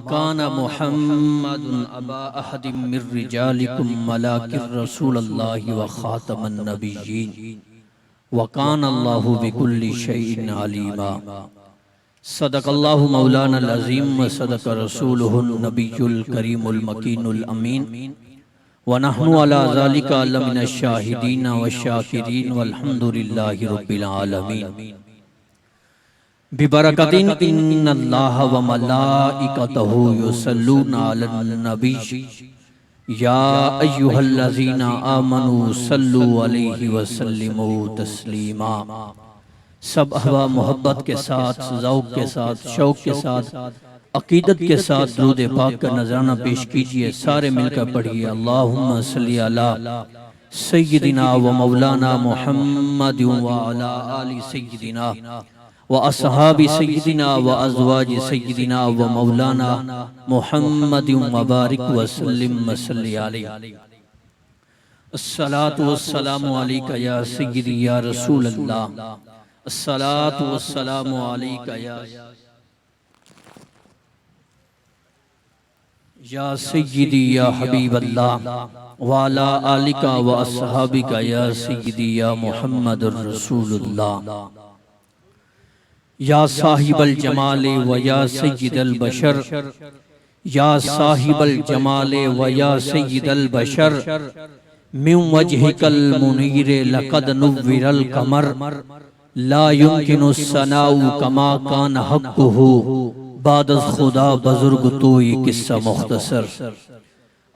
कान मुहम्मदुन अबा अहदिम मिर रिजालिकुम वलाकिन रसूलुल्लाहि व खातमन नबिय्यीन व कान अल्लाहु बिकुल्लि शैइन अलीमा। सदक़ल्लाहु मौलानल अज़ीम व सदक़ रसूलुहुन नबियुल करीमुल मकीनुल अमीन व नहनु अला ज़ालिका लमिनश शाहिदीन व शाकिरीन वल्हम्दुलिल्लाहि रब्बिल आलमीन। बिबरकतिन इन्नल्लाह व मलाइकतहु युसल्लूना अलन नबी या अय्युहल्लज़ीना आमनू सल्लु अलैहि व सल्लिमू तस्लीमा। सब अहवा मोहब्बत के साथ, ज़ौक़ के साथ, शौक़ के साथ, अकीदत के साथ दुरूद पाक का नजराना पेश कीजिए। सारे मिलकर पढ़िए अल्लाहुम्मा सल्ली अला सय्यिदिना व मौलाना मुहम्मद व अला आलि सय्यिदिना व अस्हाबि सय्यिदिना व अज़वाजि सय्यिदिना व मौलाना मुहम्मद व बारिक व सल्लिम व सल्ली अलैहि। अस्सलातु वस्सलामु अलैका या सय्यिदी या रसूल अल्लाह। अस्सलातु वस्सलामु अलैका या सय्यिदी या हबीब अल्लाह व अला आलिका व अस्हाबिका या सय्यिदी या मुहम्मदुर रसूलुल्लाह। या साहिबल जमाले व या सय्यिदल बशर, या साहिबल जमाले व या सय्यिदल बशर, मिन वजहिकल मुनीरे लक़द नुव्विरल कमर, ला युमकिनु सनाउ कमा कान हक़्क़ुहु बादज़ खुदा बुज़ुर्ग तो ये किस्सा मुख्तसर।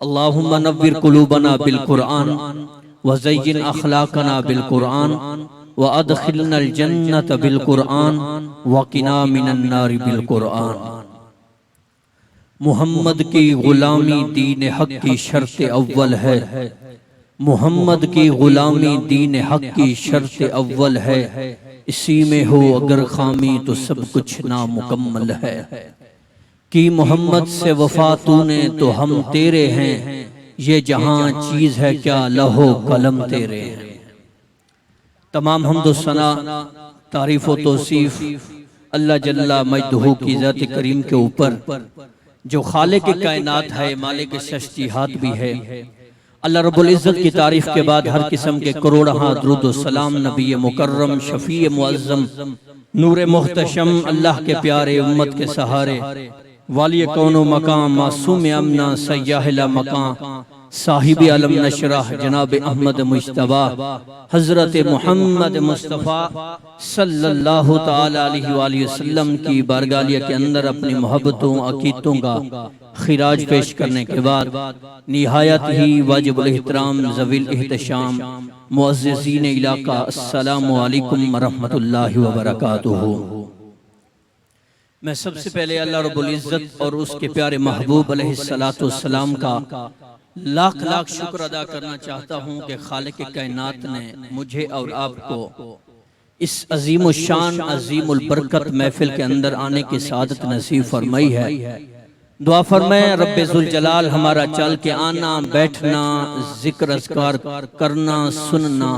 अल्लाहुम्मा नव्विर कुलूबना बिल कुरआन व ज़य्यिन अख़लाक़ना बिल कुरआन व अदखिलनल जन्नत बिल कुरआन व क़िना मिनन नार बिल कुरआन। मुहम्मद की गुलामी दीन हक़ की शर्त अव्वल है। मुहम्मद की गुलामी दीन हक़ की शर्त अव्वल है। इसी में हो अगर खामी तो सब कुछ नामुकम्मल है। कि मोहम्मद से वफा तूने तो हम तेरे हैं, ये जहां चीज है क्या लहो कलम तेरे हैं। तमाम हम्द सना तारीफ व तौसीफ अल्लाह जल्ला मजदहू की ज़ात करीम के ऊपर, जो खालिक कायनात है, मालिक शश्तिहात भी है। अल्लाह रब्बुल इज़्ज़त की तारीफ के बाद हर किस्म के करोड़हा दुरूद व सलाम नबी मुकर्रम शफी मुअज़्ज़म नूर मुहतशम अल्लाह के प्यारे उम्मत के सहारे वाली कौनो मकाम मासूम अमना सय्याहिला मकाम साहिब अलम नशरह जनाब अहमद मुज्तबा हज़रत मोहम्मद मुस्तफ़ा सल्लल्लाहु ताला अलैहि वसल्लम की बारगाह के अंदर अपनी मोहब्बतों अकीदतों का खिराज पेश करने के बाद निहायत ही वाजिबुल एहतराम ज़वील एहतशाम मुअज़्ज़िज़ीन इलाका अस्सलामु अलैकुम व रहमतुल्लाहि व बरकातुहू। मैं सबसे पहले अल्लाह रब्बुल इज़्ज़त और उसके प्यारे महबूब अलैहिस्सलातु वस्सलाम का लाख लाख शुक्र अदा करना चाहता हूँ कि खालिक कायनात ने मुझे और आपको इस अजीम शान अजीमुल बरकत महफिल के अंदर आने की सादत नसीब फरमाई है। दुआ फरमाए रब्बे ज़ुल जलाल हमारा चल के आना, बैठना, जिक्र अज़कार करना, सुनना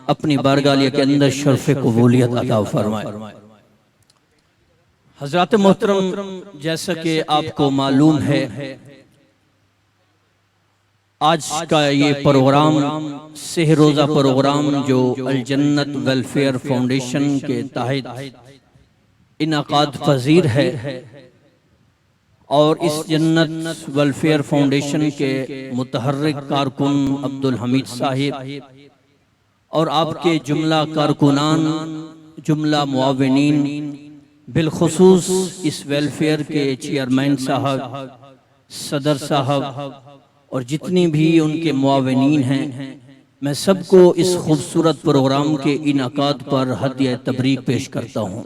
अपनी बारगाह के अंदर शर्फ़े कबूलियत अता फरमाए। हज़रात मोहतरम, जैसा कि आपको मालूम है आज का ये प्रोग्राम सेह रोज़ा प्रोग्राम जो अल जन्नत वेलफेयर फाउंडेशन के तहत इनाकाद पजीर है और इस जन्नत वेलफेयर फाउंडेशन के मुतहर्रिक कारकुन अब्दुल हमीद साहिब और आपके जुमला कारकुनान, जुमला मुआविनीन, बिलखुसूस इस वेलफेयर के चेयरमैन साहब, सदर साहब और जितनी भी उनके मुआविनीन हैं, मैं सबको इस खूबसूरत प्रोग्राम के इनाकाद पर हदिया तबरीक पेश करता हूँ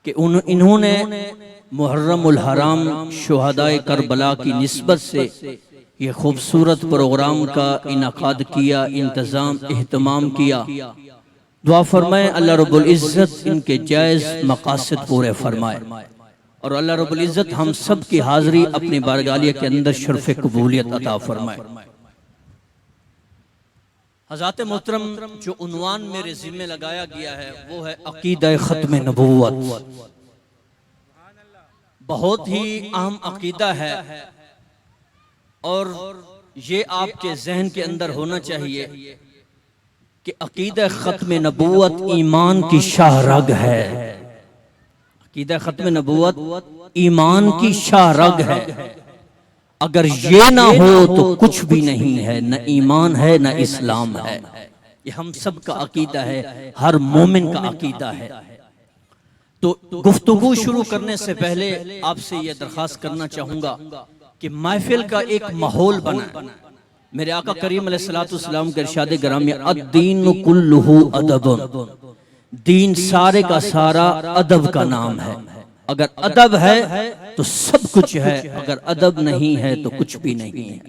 कि इन्होंने मुहर्रमुल हराम शुहदाए करबला की निस्बत से ये खूबसूरत प्रोग्राम का इनाकाद किया, इंतज़ाम एहतमाम किया। दुआ फरमाए अल्लाह रब्बुल इज़्ज़त इनके जायज़ मकासद पूरे फरमाए और अल्लाह रब्बुल इज़्ज़त हम सब की हाज़री अपनी बारगाह के अंदर शर्फ़ कबूलियत अता फरमाए। हज़रात मोहतरम, जो उन्वान मेरे ज़िम्मे लगाया गया है वो है अक़ीदा ख़त्म नबुव्वत। बहुत ही अहम अकीदा है और ये आपके जहन के अंदर होना चाहिए कि अकीदा खत्म नबूवत ईमान की शाहरग है। अकीदा खत्म नबूवत ईमान की शाहरग है। अगर ये ना हो तो कुछ भी नहीं है, न ईमान है न इस्लाम है। ये हम सब का अकीदा है, हर मोमिन का अकीदा है। तो गुफ्तगू शुरू करने से पहले आपसे यह दरख्वास्त करना चाहूंगा कि महफिल का एक माहौल बना। मेरे आका करीम अलैहिस्सलाम के इरशाद ग्रामी अद्दीन कुल्लुहु अदब, दीन सारे का सारा अदब का नाम है। अगर अदब है तो सब कुछ है, अगर अदब नहीं है तो कुछ भी नहीं है।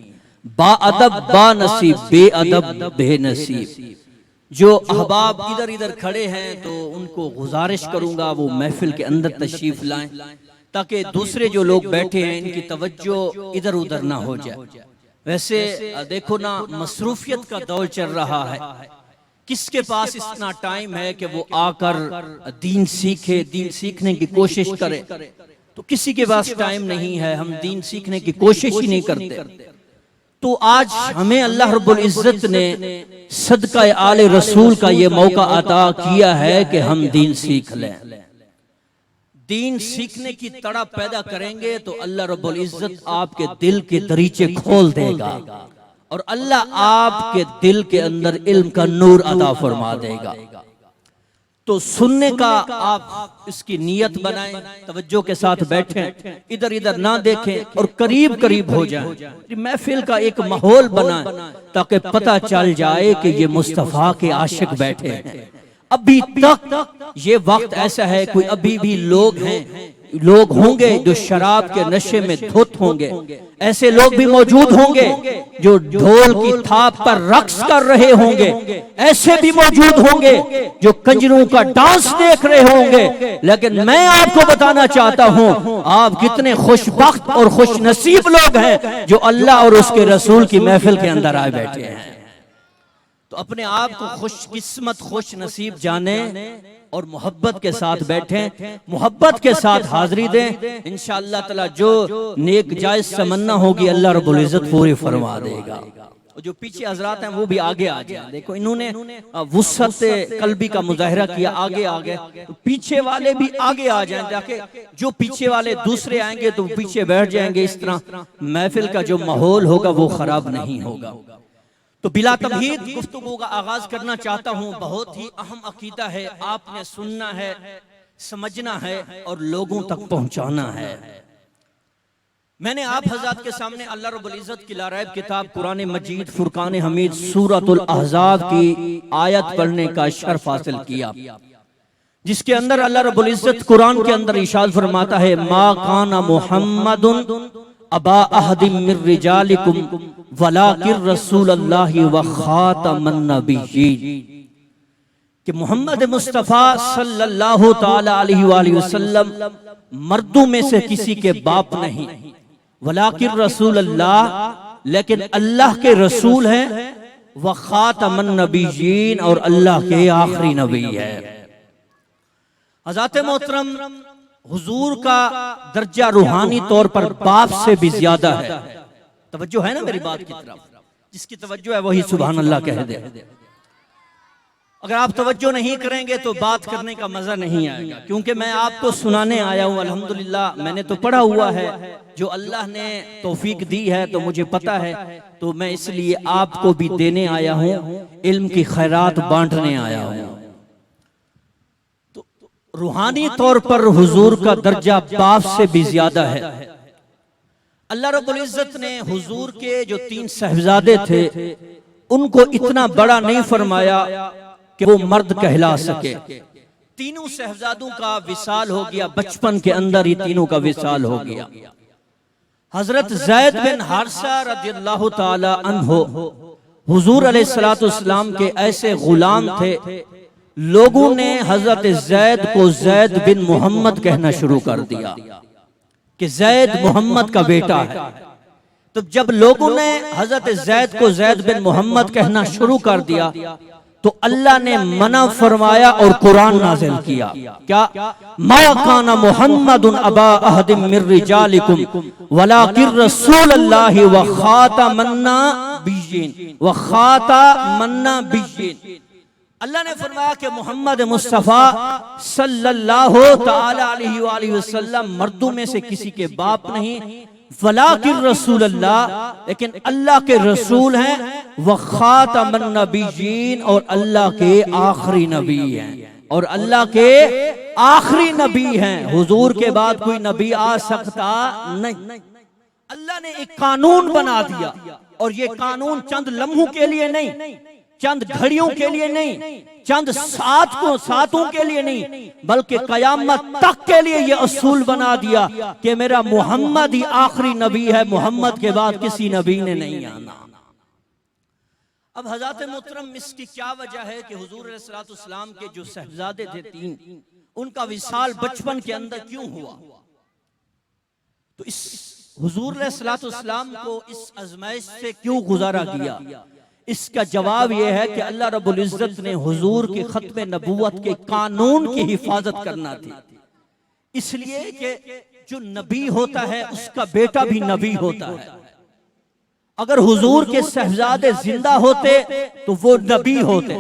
बा अदब बा नसीब, बे अदब बेनसीब। जो अहबाब इधर इधर खड़े हैं तो उनको गुजारिश करूंगा वो महफिल के अंदर तशरीफ लाएं ताकि दूसरे जो लोग बैठे हैं इनकी तवज्जो इधर उधर ना हो जाए। वैसे देखो ना, मसरूफियत का दौर चल रहा है, किसके पास इतना टाइम है कि वो आकर दीन सीखे, दीन सीखने की कोशिश करे। तो किसी के पास टाइम नहीं है, हम दीन सीखने की कोशिश ही नहीं करते। तो आज हमें अल्लाह रब्बुल इज्जत ने सदका आले रसूल का ये मौका अता किया है कि हम दीन सीख लें। दीन सीखने की तड़प पैदा करेंगे तो अल्लाह रब्बुल इज्जत आपके दिल के दरीचे खोल देगा और अल्लाह आपके दिल के अंदर इल्म का नूर अता फरमा देगा। तो सुनने का आप इसकी नीयत बनाएं, तवज्जो के साथ बैठें, इधर इधर ना देखें और करीब करीब हो जाएं। महफिल का एक माहौल बनाएं ताकि पता चल जाए कि ये मुस्तफा के आशिक बैठे हैं। अभी तक ये वक्त ऐसा है, कोई अभी भी लोग होंगे जो शराब के नशे में धुत होंगे, ऐसे लोग भी मौजूद होंगे जो ढोल की थाप पर रक्स कर रहे होंगे, ऐसे भी मौजूद होंगे जो कंजरों का डांस देख रहे होंगे। लेकिन मैं आपको बताना चाहता हूं, आप कितने खुशबख्त और खुश नसीब लोग हैं जो अल्लाह और उसके रसूल की महफिल के अंदर आए बैठे हैं। तो अपने आप को खुशकिस्मत खुश नसीब जाने और मोहब्बत के साथ बैठें, मोहब्बत के साथ हाजिरी दें। इंशाअल्लाह ताला जो नेक जायज तमन्ना होगी अल्लाह रब्बुल इज्जत पूरी फरमा देगा। जो पीछे हजरात हैं वो भी आगे आ जाए। देखो इन्होंने वुसअत कल्बी का मुजाहिरा किया, आगे आ गए, तो पीछे वाले भी आगे आ जाएं ताकि जो पीछे वाले दूसरे आएंगे तो पीछे बैठ जाएंगे। इस तरह महफिल का जो माहौल होगा वो खराब नहीं होगा। तो बिला तमहीद गुफ्तगू का आगाज करना चाहता हूं। बहुत ही अहम अकीदा है, आपने सुनना है, समझना है और लोगों तक पहुंचाना है। मैंने आप हज़रात के सामने अल्लाह रब्बुल इज्जत की लारैब किताब कुरान मजीद फुरकान हमीद सूरतुल अहज़ाब की आयत पढ़ने का शर्फ हासिल किया, जिसके अंदर अल्लाह रब्बुल इज्जत कुरान के अंदर इरशाद फरमाता है, मा काना मुहम्मदुन अबा अहदिम मिर रिजालिकुम वलाकिर रसूलुल्लाहि व खातमन नबिय्यीन, कि मोहम्मद मुस्तफ़ा सल्लल्लाहु ताला अलैहि वसल्लम मर्दों में से किसी के बाप नहीं, वलाकिर रसूलुल्लाह, लेकिन अल्लाह के रसूल हैं, व खातमन नबिय्यीन, और अल्लाह के आखिरी नबी है। हज़रत मोहतरम हुजूर का दर्जा रूहानी तौर पर बाप से भी ज्यादा है। तवज्जो है ना मेरी बात की तरफ? जिसकी तवज्जो है वही सुभान अल्लाह कह दे। अगर आप तवज्जो नहीं करेंगे तो बात करने का मजा नहीं आएगा, क्योंकि मैं आपको सुनाने आया हूं। अल्हम्दुलिल्लाह मैंने तो पढ़ा हुआ है, जो अल्लाह ने तौफीक दी है तो मुझे पता है, तो मैं इसलिए आपको भी देने आया हूं, इल्म की खैरात बांटने आया हूं। रूहानी तौर पर हुजूर का दर्जा बाप से भी ज्यादा है। अल्लाह रब्बुल इज्जत ने हुजूर के जो 3 साहिबजादे थे उनको इतना बड़ा नहीं फरमाया कि वो मर्द कहला सके। तीनों साहिबजादों का विसाल हो गया, बचपन के अंदर ही तीनों का विसाल हो गया। हजरत ज़ैद बिन हारिसा रज़ियल्लाहु ताला अन्हु हुजूर अलैहिस्सलातु वस्सलाम के ऐसे गुलाम थे, लोगों ने हजरत ज़ैद को ज़ैद बिन मोहम्मद कहना शुरू कर दिया कि ज़ैद मोहम्मद का बेटा है। तो जब लोगों ने हजरत ज़ैद को ज़ैद बिन मोहम्मद कहना शुरू कर दिया तो अल्लाह ने मना फरमाया और कुरान नाज़िल किया। क्या? मा काना मुहम्मदुन अबा अहदिम मिर रिजालिकुम वलाकिन रसूलुल्लाहि व खातमन्ना बिय्यीन व खातमन्ना बिय्यीन। अल्लाह ने फरमाया कि मोहम्मद मुस्तफ़ा सल्लल्लाहु ताला अलैहि वसल्लम मर्दों में से किसी के बाप नहीं, वलाकिन रसूल अल्लाह, लेकिन अल्लाह के रसूल हैं, व खातमन नबीयीन, और अल्लाह के आखिरी नबी हैं, और अल्लाह के आखिरी नबी हैं। हुजूर के बाद कोई नबी आ सकता नहीं। अल्लाह ने एक कानून बना दिया, और ये कानून चंद लम्हों के लिए नहीं, चंद घड़ियों के लिए नहीं, चंद सातों के लिए नहीं, बल्कि कयामत तक के लिए ये असूल बना दिया कि मेरा मोहम्मद ही आखिरी नबी है, मोहम्मद के बाद किसी नबी ने नहीं आना। अब हज़रत मोहतरम, इसकी क्या वजह है कि हुजूर अलैहिस्सलाम के जो साहबजादे थे 3, उनका विसाल बचपन के अंदर क्यों हुआ? तो इस हुजूर अलैहिस्सलाम को इस आजमाइश से क्यों गुजारा गया? इसका जवाब यह है कि अल्लाह रब्बुल इज्जत ने हुजूर के खत्म नबूवत के कानून की हिफाजत करना थी, इसलिए कि जो नबी होता है उसका बेटा भी नबी होता है। अगर हुजूर के साहबजादे जिंदा होते तो वो नबी होते।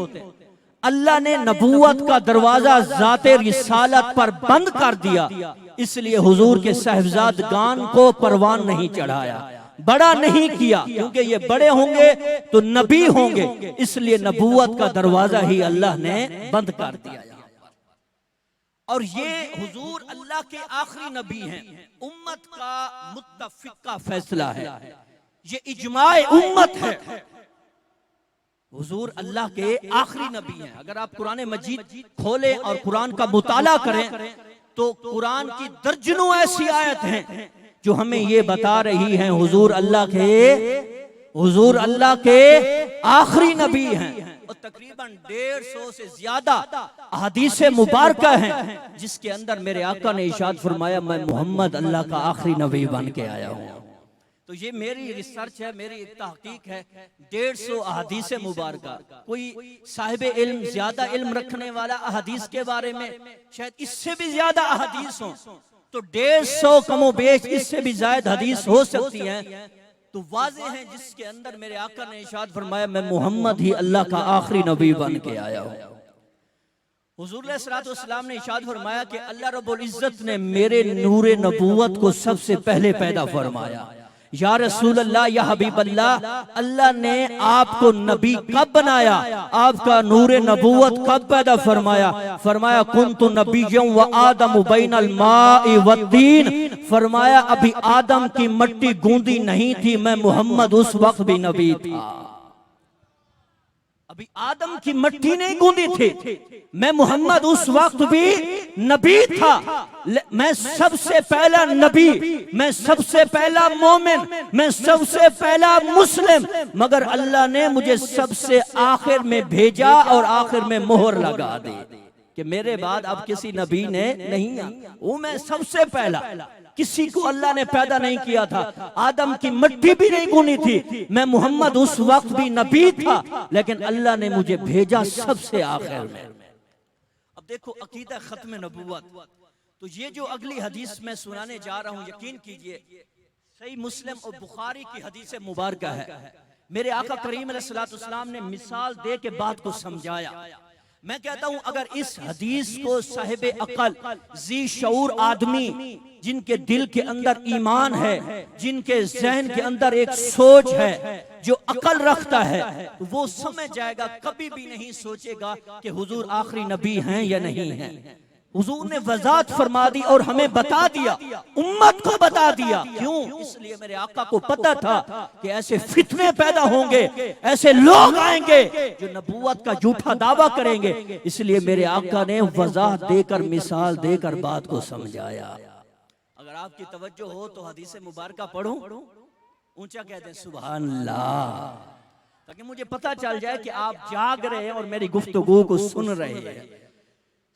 अल्लाह ने नबूवत का दरवाजा ज़ाते रिसालत पर बंद कर दिया, इसलिए हुजूर के साहबजादगान को परवान नहीं चढ़ाया, बड़ा नहीं किया, क्योंकि ये बड़े होंगे तो नबी होंगे, इसलिए नबूवत का दरवाजा ही अल्लाह ने बंद कर दिया। और ये हुजूर अल्लाह के आखिरी नबी हैं, उम्मत का मुत्तफिक का फैसला है, ये इजमाए उम्मत है। हुजूर अल्लाह के आखिरी नबी हैं। अगर आप कुरान मजीद खोलें और कुरान का मुताला करें तो कुरान की दर्जनों ऐसी आयत हैं जो हमें ये बता रही हैं हुजूर अल्लाह के आखिरी नबी हैं। और तकरीबन 150 से ज्यादा अहदीस मुबारका हैं जिसके अंदर मेरे आका ने इरशाद फरमाया, मैं मोहम्मद अल्लाह का आखिरी नबी बन के आया हूँ। तो ये मेरी रिसर्च है, मेरी एक तहकीक है। 150 अहदीस मुबारका, कोई साहिब इल्म, ज्यादा इल्म रखने वाला अहदीस के बारे में शायद इससे भी ज्यादा अहदीस हो, तो 150 कमो बेश इससे भी ज्यादा हदीस हो सकती हैं। तो वाज़ेह है जिसके अंदर मेरे आका ने इरशाद फरमाया, मैं मोहम्मद ही अल्लाह का आखिरी नबी बन के आया हूँ। हुजूर अलैहिस्सलाम ने इरशाद फरमाया कि अल्लाह रब्बुल इज्जत ने मेरे नूरे नबूवत को सबसे पहले पैदा फरमाया। या रसूल अल्लाह, या हबीब अल्लाह, अल्लाह ने आपको नबी कब बनाया? आपका नूरे नबूवत कब पैदा फरमाया? फरमाया कुन्तु नबिय्यन व आदम बैनल माइ वत्तीन। फरमाया अभी आदम की मट्टी गूंदी नहीं थी, मैं मोहम्मद उस वक्त भी नबी था। अभी आदम की मट्टी नहीं गूंदी थी, मैं मोहम्मद उस वक्त भी नबी था। मैं सबसे पहला नबी, मैं सबसे पहला मोमिन, मैं सबसे पहला मुस्लिम, मगर अल्लाह ने मुझे सबसे आखिर में भेजा और आखिर में मोहर लगा दी कि मेरे बाद अब किसी नबी ने नहीं आया। वो मैं सबसे पहला, किसी को अल्लाह ने पैदा नहीं किया था, आदम की मिट्टी भी नहीं गुनी थी, मैं मोहम्मद उस वक्त भी नबी था, लेकिन अल्लाह ने मुझे भेजा सबसे आखिर में। अब देखो अकीदा खत्म नबूवत। तो ये जो अगली हदीस मैं सुनाने जा रहा हूँ, यकीन कीजिए सही मुस्लिम और बुखारी की हदीस मुबारका है। मेरे आका करीम अलैहिस्सलाम ने मिसाल दे के बात को समझाया। मैं कहता हूं अगर इस हदीस को साहिबे अकल, जी शऊर आदमी, जिनके दिल के अंदर ईमान है, जिनके जहन के अंदर एक सोच है, जो अकल रखता है, तो वो समझ जाएगा, कभी भी नहीं सोचेगा कि हुजूर आखिरी नबी हैं या नहीं हैं। हुजूर ने वजाहत फरमा दी और हमें बता दिया, उम्मत को बता दिया। क्यों? इसलिए मेरे आका को पता था कि ऐसे फितने पैदा होंगे, ऐसे लोग आएंगे जो नबूवत का झूठा दावा करेंगे, इसलिए मेरे आका ने वजाहत देकर, मिसाल देकर बात को समझाया। अगर आपकी तवज्जो हो तो हदीस मुबारका पढ़ो, ऊंचा कहते हैं सुभान अल्लाह, ताकि मुझे पता चल जाए कि आप जाग रहे हैं और मेरी गुफ्तगू को सुन रहे हैं।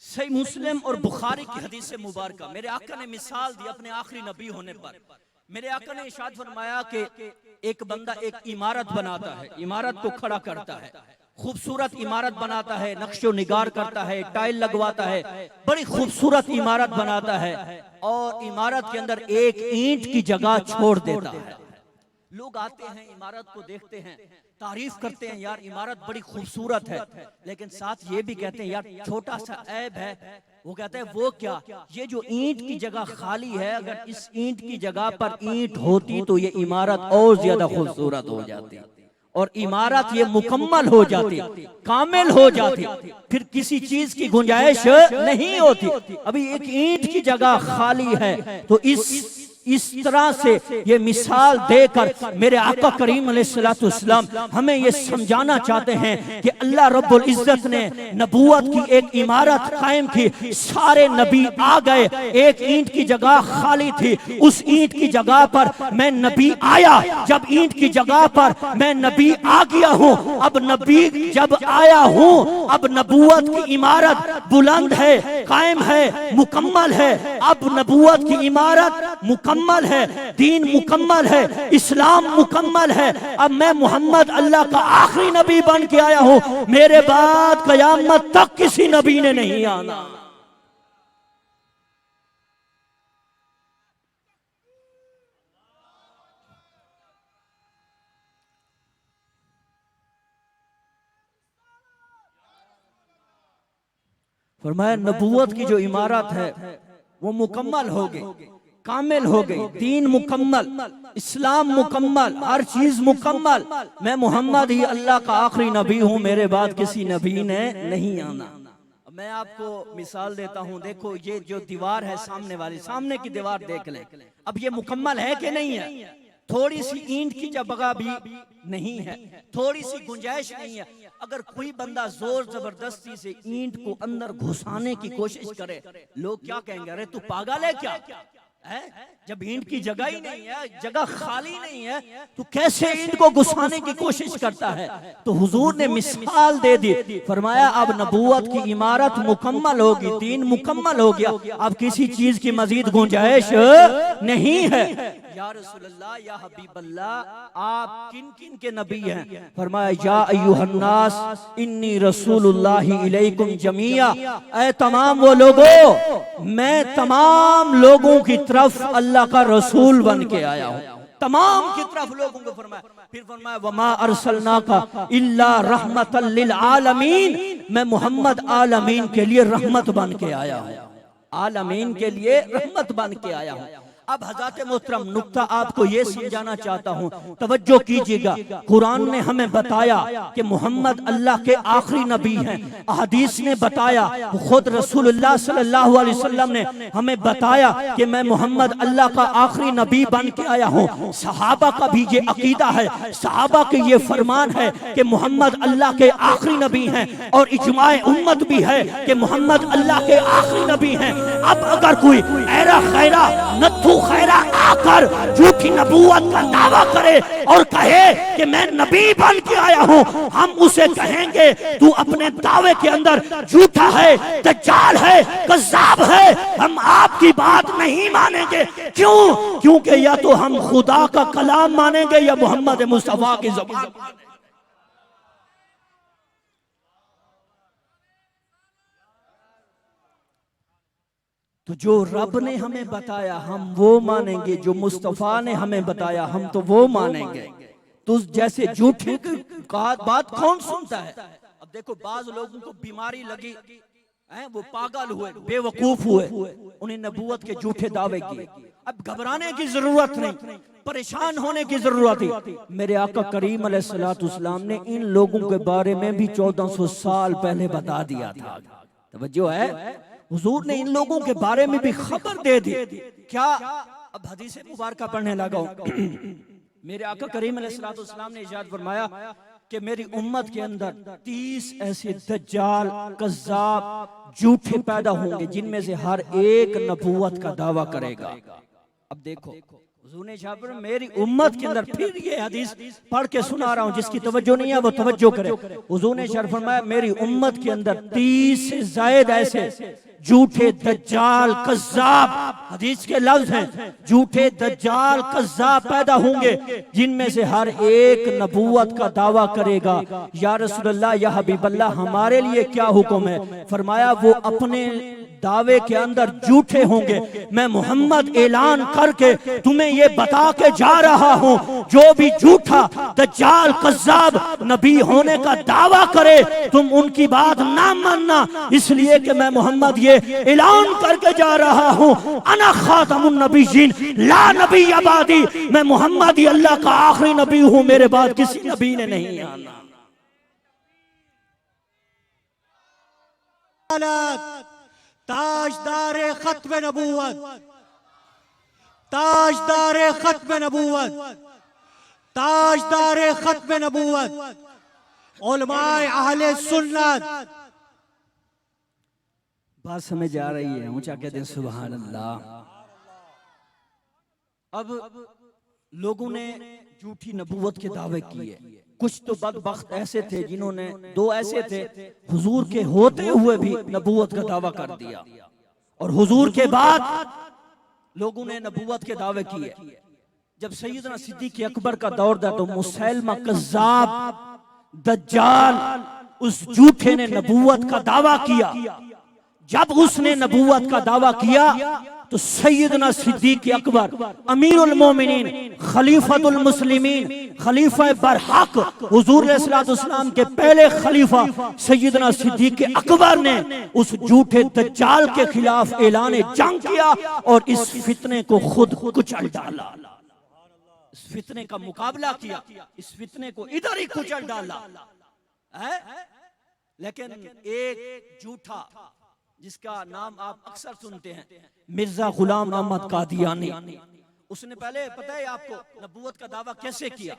सही मुस्लिम और बुखारी की हदीस मुबारका, मेरे आका ने मिसाल दी अपने आखिरी नबी होने पर। मेरे आका ने इरशाद फरमाया कि एक बंदा एक इमारत बनाता है, इमारत को खड़ा करता है, खूबसूरत इमारत बनाता है, नक्शो निगार करता है, टाइल लगवाता है, बड़ी खूबसूरत इमारत बनाता है और इमारत के अंदर एक ईंट की जगह छोड़ देता है। लोग आते हैं, इमारत को देखते हैं, तारीफ करते हैं, यार इमारत बड़ी खूबसूरत है, लेकिन साथ ये भी कहते हैं यार छोटा सा ऐब है। वो कहते हैं वो क्या, ये जो ईंट की जगह खाली है, अगर इस ईंट की जगह पर ईंट होती तो ये इमारत और ज्यादा खूबसूरत हो जाती और इमारत ये मुकम्मल हो जाती, कामिल हो जाती, फिर किसी चीज की गुंजाइश नहीं होती। अभी एक ईंट की जगह खाली है, तो इस तरह से ये मिसाल देकर मेरे आका करीम अलैहिस्सलाम हमें ये समझाना चाहते हैं कि अल्लाह रब्बुल इज्जत ने नबूवत की एक इमारत कायम की, सारे नबी आ गए, एक ईंट की जगह खाली थी, उस ईंट की जगह पर मैं नबी आया। जब ईंट की जगह पर मैं नबी आ गया हूँ, अब नबी जब आया हूँ, अब नबूवत की इमारत बुलंद है, कायम है, मुकम्मल है। अब नबूवत की इमारत मुकम्मल है, दीन मुकम्मल है, इस्लाम मुकम्मल है। अब मैं मोहम्मद अल्लाह का आखिरी नबी बन के आया हूं, मेरे बाद कयामत तक किसी नबी ने नहीं आना। फरमाया नबूवत की जो इमारत है वो मुकम्मल हो गई, कामिल हो गई, दीन मुकम्मल, इस्लाम मुकम्मल, हर चीज मुकम्मल। मैं मोहम्मद ही अल्लाह का आखिरी नबी हूं, मेरे बाद किसी नबी ने नहीं आना। मैं आपको मिसाल देता हूं, देखो ये जो दीवार है सामने वाली, सामने की दीवार देख लें, अब ये मुकम्मल है कि नहीं है? थोड़ी सी ईंट की जगह भी नहीं है, थोड़ी सी गुंजाइश नहीं है। अगर कोई बंदा जोर जबरदस्ती से ईंट को अंदर घुसाने की कोशिश करे, लोग क्या कहेंगे, अरे तू पागल है क्या है? जब ईंट की जगह ही नहीं है, जगह खाली नहीं है, तो कैसे ईंट को घुसाने की कोशिश करता है? तो हुजूर ने मिसाल दे दी, फरमाया अब नबूवत की इमारत मुकम्मल होगी, दीन मुकम्मल हो गया, अब किसी चीज की मजीद गुंजाइश नहीं है। या रसूलल्लाह, या हबीबल्लाह, आप किन किन के नबी हैं? फरमाया या अय्युहन्नास इन्नी रसूलुल्लाहि इलैकुम जमीआ, ऐ तमाम वो लोगों, मैं तमाम लोगों की तरफ अल्लाह का रसूल बन के आया हूँ, तमाम की तरफ लोगों को। फरमाया, फिर फरमाया वमा अरसलनाका इल्ला रहमतल लिल आलमीन, मैं मोहम्मद आलमीन के लिए रहमत बन के आया हूँ, आलमीन के लिए रहमत बन के आया हूँ। अब हज़रत मोहतरम नुक्ता आपको ये समझाना चाहता हूँ, तवज्जो कीजिएगा। कुरान ने हमें बताया कि मोहम्मद अल्लाह के आखिरी नबी हैं, अहदीस ने बताया, खुद रसूलुल्लाह सल्लल्लाहु अलैहि वसल्लम ने हमें बताया कि मैं मोहम्मद अल्लाह का आखिरी नबी बन के आया हूँ। सहाबा का भी ये अकीदा है, सहाबा के ये फरमान है कि मोहम्मद अल्लाह के आखिरी नबी हैं, और इजमाए उम्मत भी है कि मोहम्मद अल्लाह के आखिरी नबी हैं। अब अगर कोई ऐरा खैरा नत्थु खैरा आकर झूठी नबूवत का दावा करे और कहे कि मैं नबी बन के आया हूं, हम उसे कहेंगे तू अपने दावे के अंदर झूठा है, दज्जाल है, कज़्ज़ाब है, हम आपकी बात नहीं मानेंगे। क्यों? क्योंकि या तो हम खुदा का कलाम मानेंगे या मोहम्मद मुस्तफा की ज़बान। तो जो रब ने हमें बताया हम वो मानेंगे, जो मुस्तफा ने हमें बताया हम तो वो मानेंगे। तो जैसे झूठे बात कौन सुनता है? अब देखो बाज लोगों को बीमारी लगी है, वो पागल हुए, बेवकूफ हुए, उन्हें नबूवत के झूठे दावे किए। अब घबराने की जरूरत नहीं, परेशान होने की जरूरत थी। मेरे आका करीम अलैहिस्सलाम ने इन लोगों के बारे में भी 1400 साल पहले बता दिया था। तवज्जो है, हुजूर ने इन लोगों के बारे में भी खबर दे दी। क्या? अब हदीस मुबारका पढ़ने लगा हूं। मेरे आका करीम अलैहिस्सलाम ने इरशाद फरमाया कि मेरी उम्मत के अंदर 30 ऐसे दज्जाल, कज़्ज़ाब, झूठे पैदा होंगे जिनमें से हर एक नबूवत का दावा करेगा। अब देखो हुजूर ने इरशाद फरमाया मेरी उम्मत के अंदर, फिर ये हदीस पढ़ के सुना रहा हूं, जिसकी तवज्जो नहीं है वो तवज्जो करे। हुजूर ने इरशाद फरमाया मेरी उम्मत के अंदर 30 से ज़ायद ऐसे झूठे दज्जाल कज़्ज़ाब, हदीस के लफ्ज हैं, झूठे दज्जाल कज़्ज़ाब पैदा होंगे जिनमें से हर एक नबूवत का दावा करेगा। या रसूलल्लाह या हबीबल्लाह हमारे लिए क्या हुक्म है? फरमाया वो अपने दावे के अंदर झूठे होंगे। मैं मोहम्मद ऐलान करके तुम्हें ये बता के जा रहा हूं, जो भी झूठा दज्जाल कज़्ज़ाब नबी होने का दावा करे तुम उनकी बात ना मानना, इसलिए कि मैं मोहम्मद ये ऐलान करके जा रहा हूं, अना खातमुन नबीयीन ला नबी अबादी, मैं मोहम्मद ही अल्लाह का आखिरी नबी हूं, मेरे बाद किसी नबी ने नहीं आना। ताजदारे खत्म नबूवत, ताजदारे खत्म नबूवत, ताजदारे खत्म नबूवत, उलमाए अहले सुन्नत। बात समझ आ रही है? ऊंचा कहते हैं सुभान अल्लाह। अब लोगों ने झूठी नबूवत के दावे किए। कुछ तो बदबख्त ऐसे थे जिन्होंने, दो ऐसे थे हुजूर के होते हुए भी नबूवत का दावा कर दिया, और हुजूर के बाद लोगों ने नबूवत के दावे किए। जब सैयदना सिद्दीक़ अकबर का दौर था तो मुसैलमा कज़्ज़ाब दज्जाल उस झूठे ने नबूवत का दावा किया। जब उसने नबूवत का दावा किया तो सैयदना सिद्दीक़ अकबर अमीरुल मोमिनीन खलीफतुल मुस्लिमीन खलीफा बरहक हुजूर अलैहिस्सलातु वस्सलाम के पहले खलीफा सैयदना सिद्दीक़ अकबर ने उस झूठे दज्जाल के खिलाफ ऐलान जंग किया और इस फितने को खुद कुचल डाला। इस फितने का मुकाबला किया, इस फितने को इधर ही कुचल डाला है। लेकिन एक झूठा जिसका नाम आप अक्सर सुनते हैं, मिर्जा गुलाम अहमद कादियानी, उसने पहले पता है आपको नबूवत का दावा कैसे किया?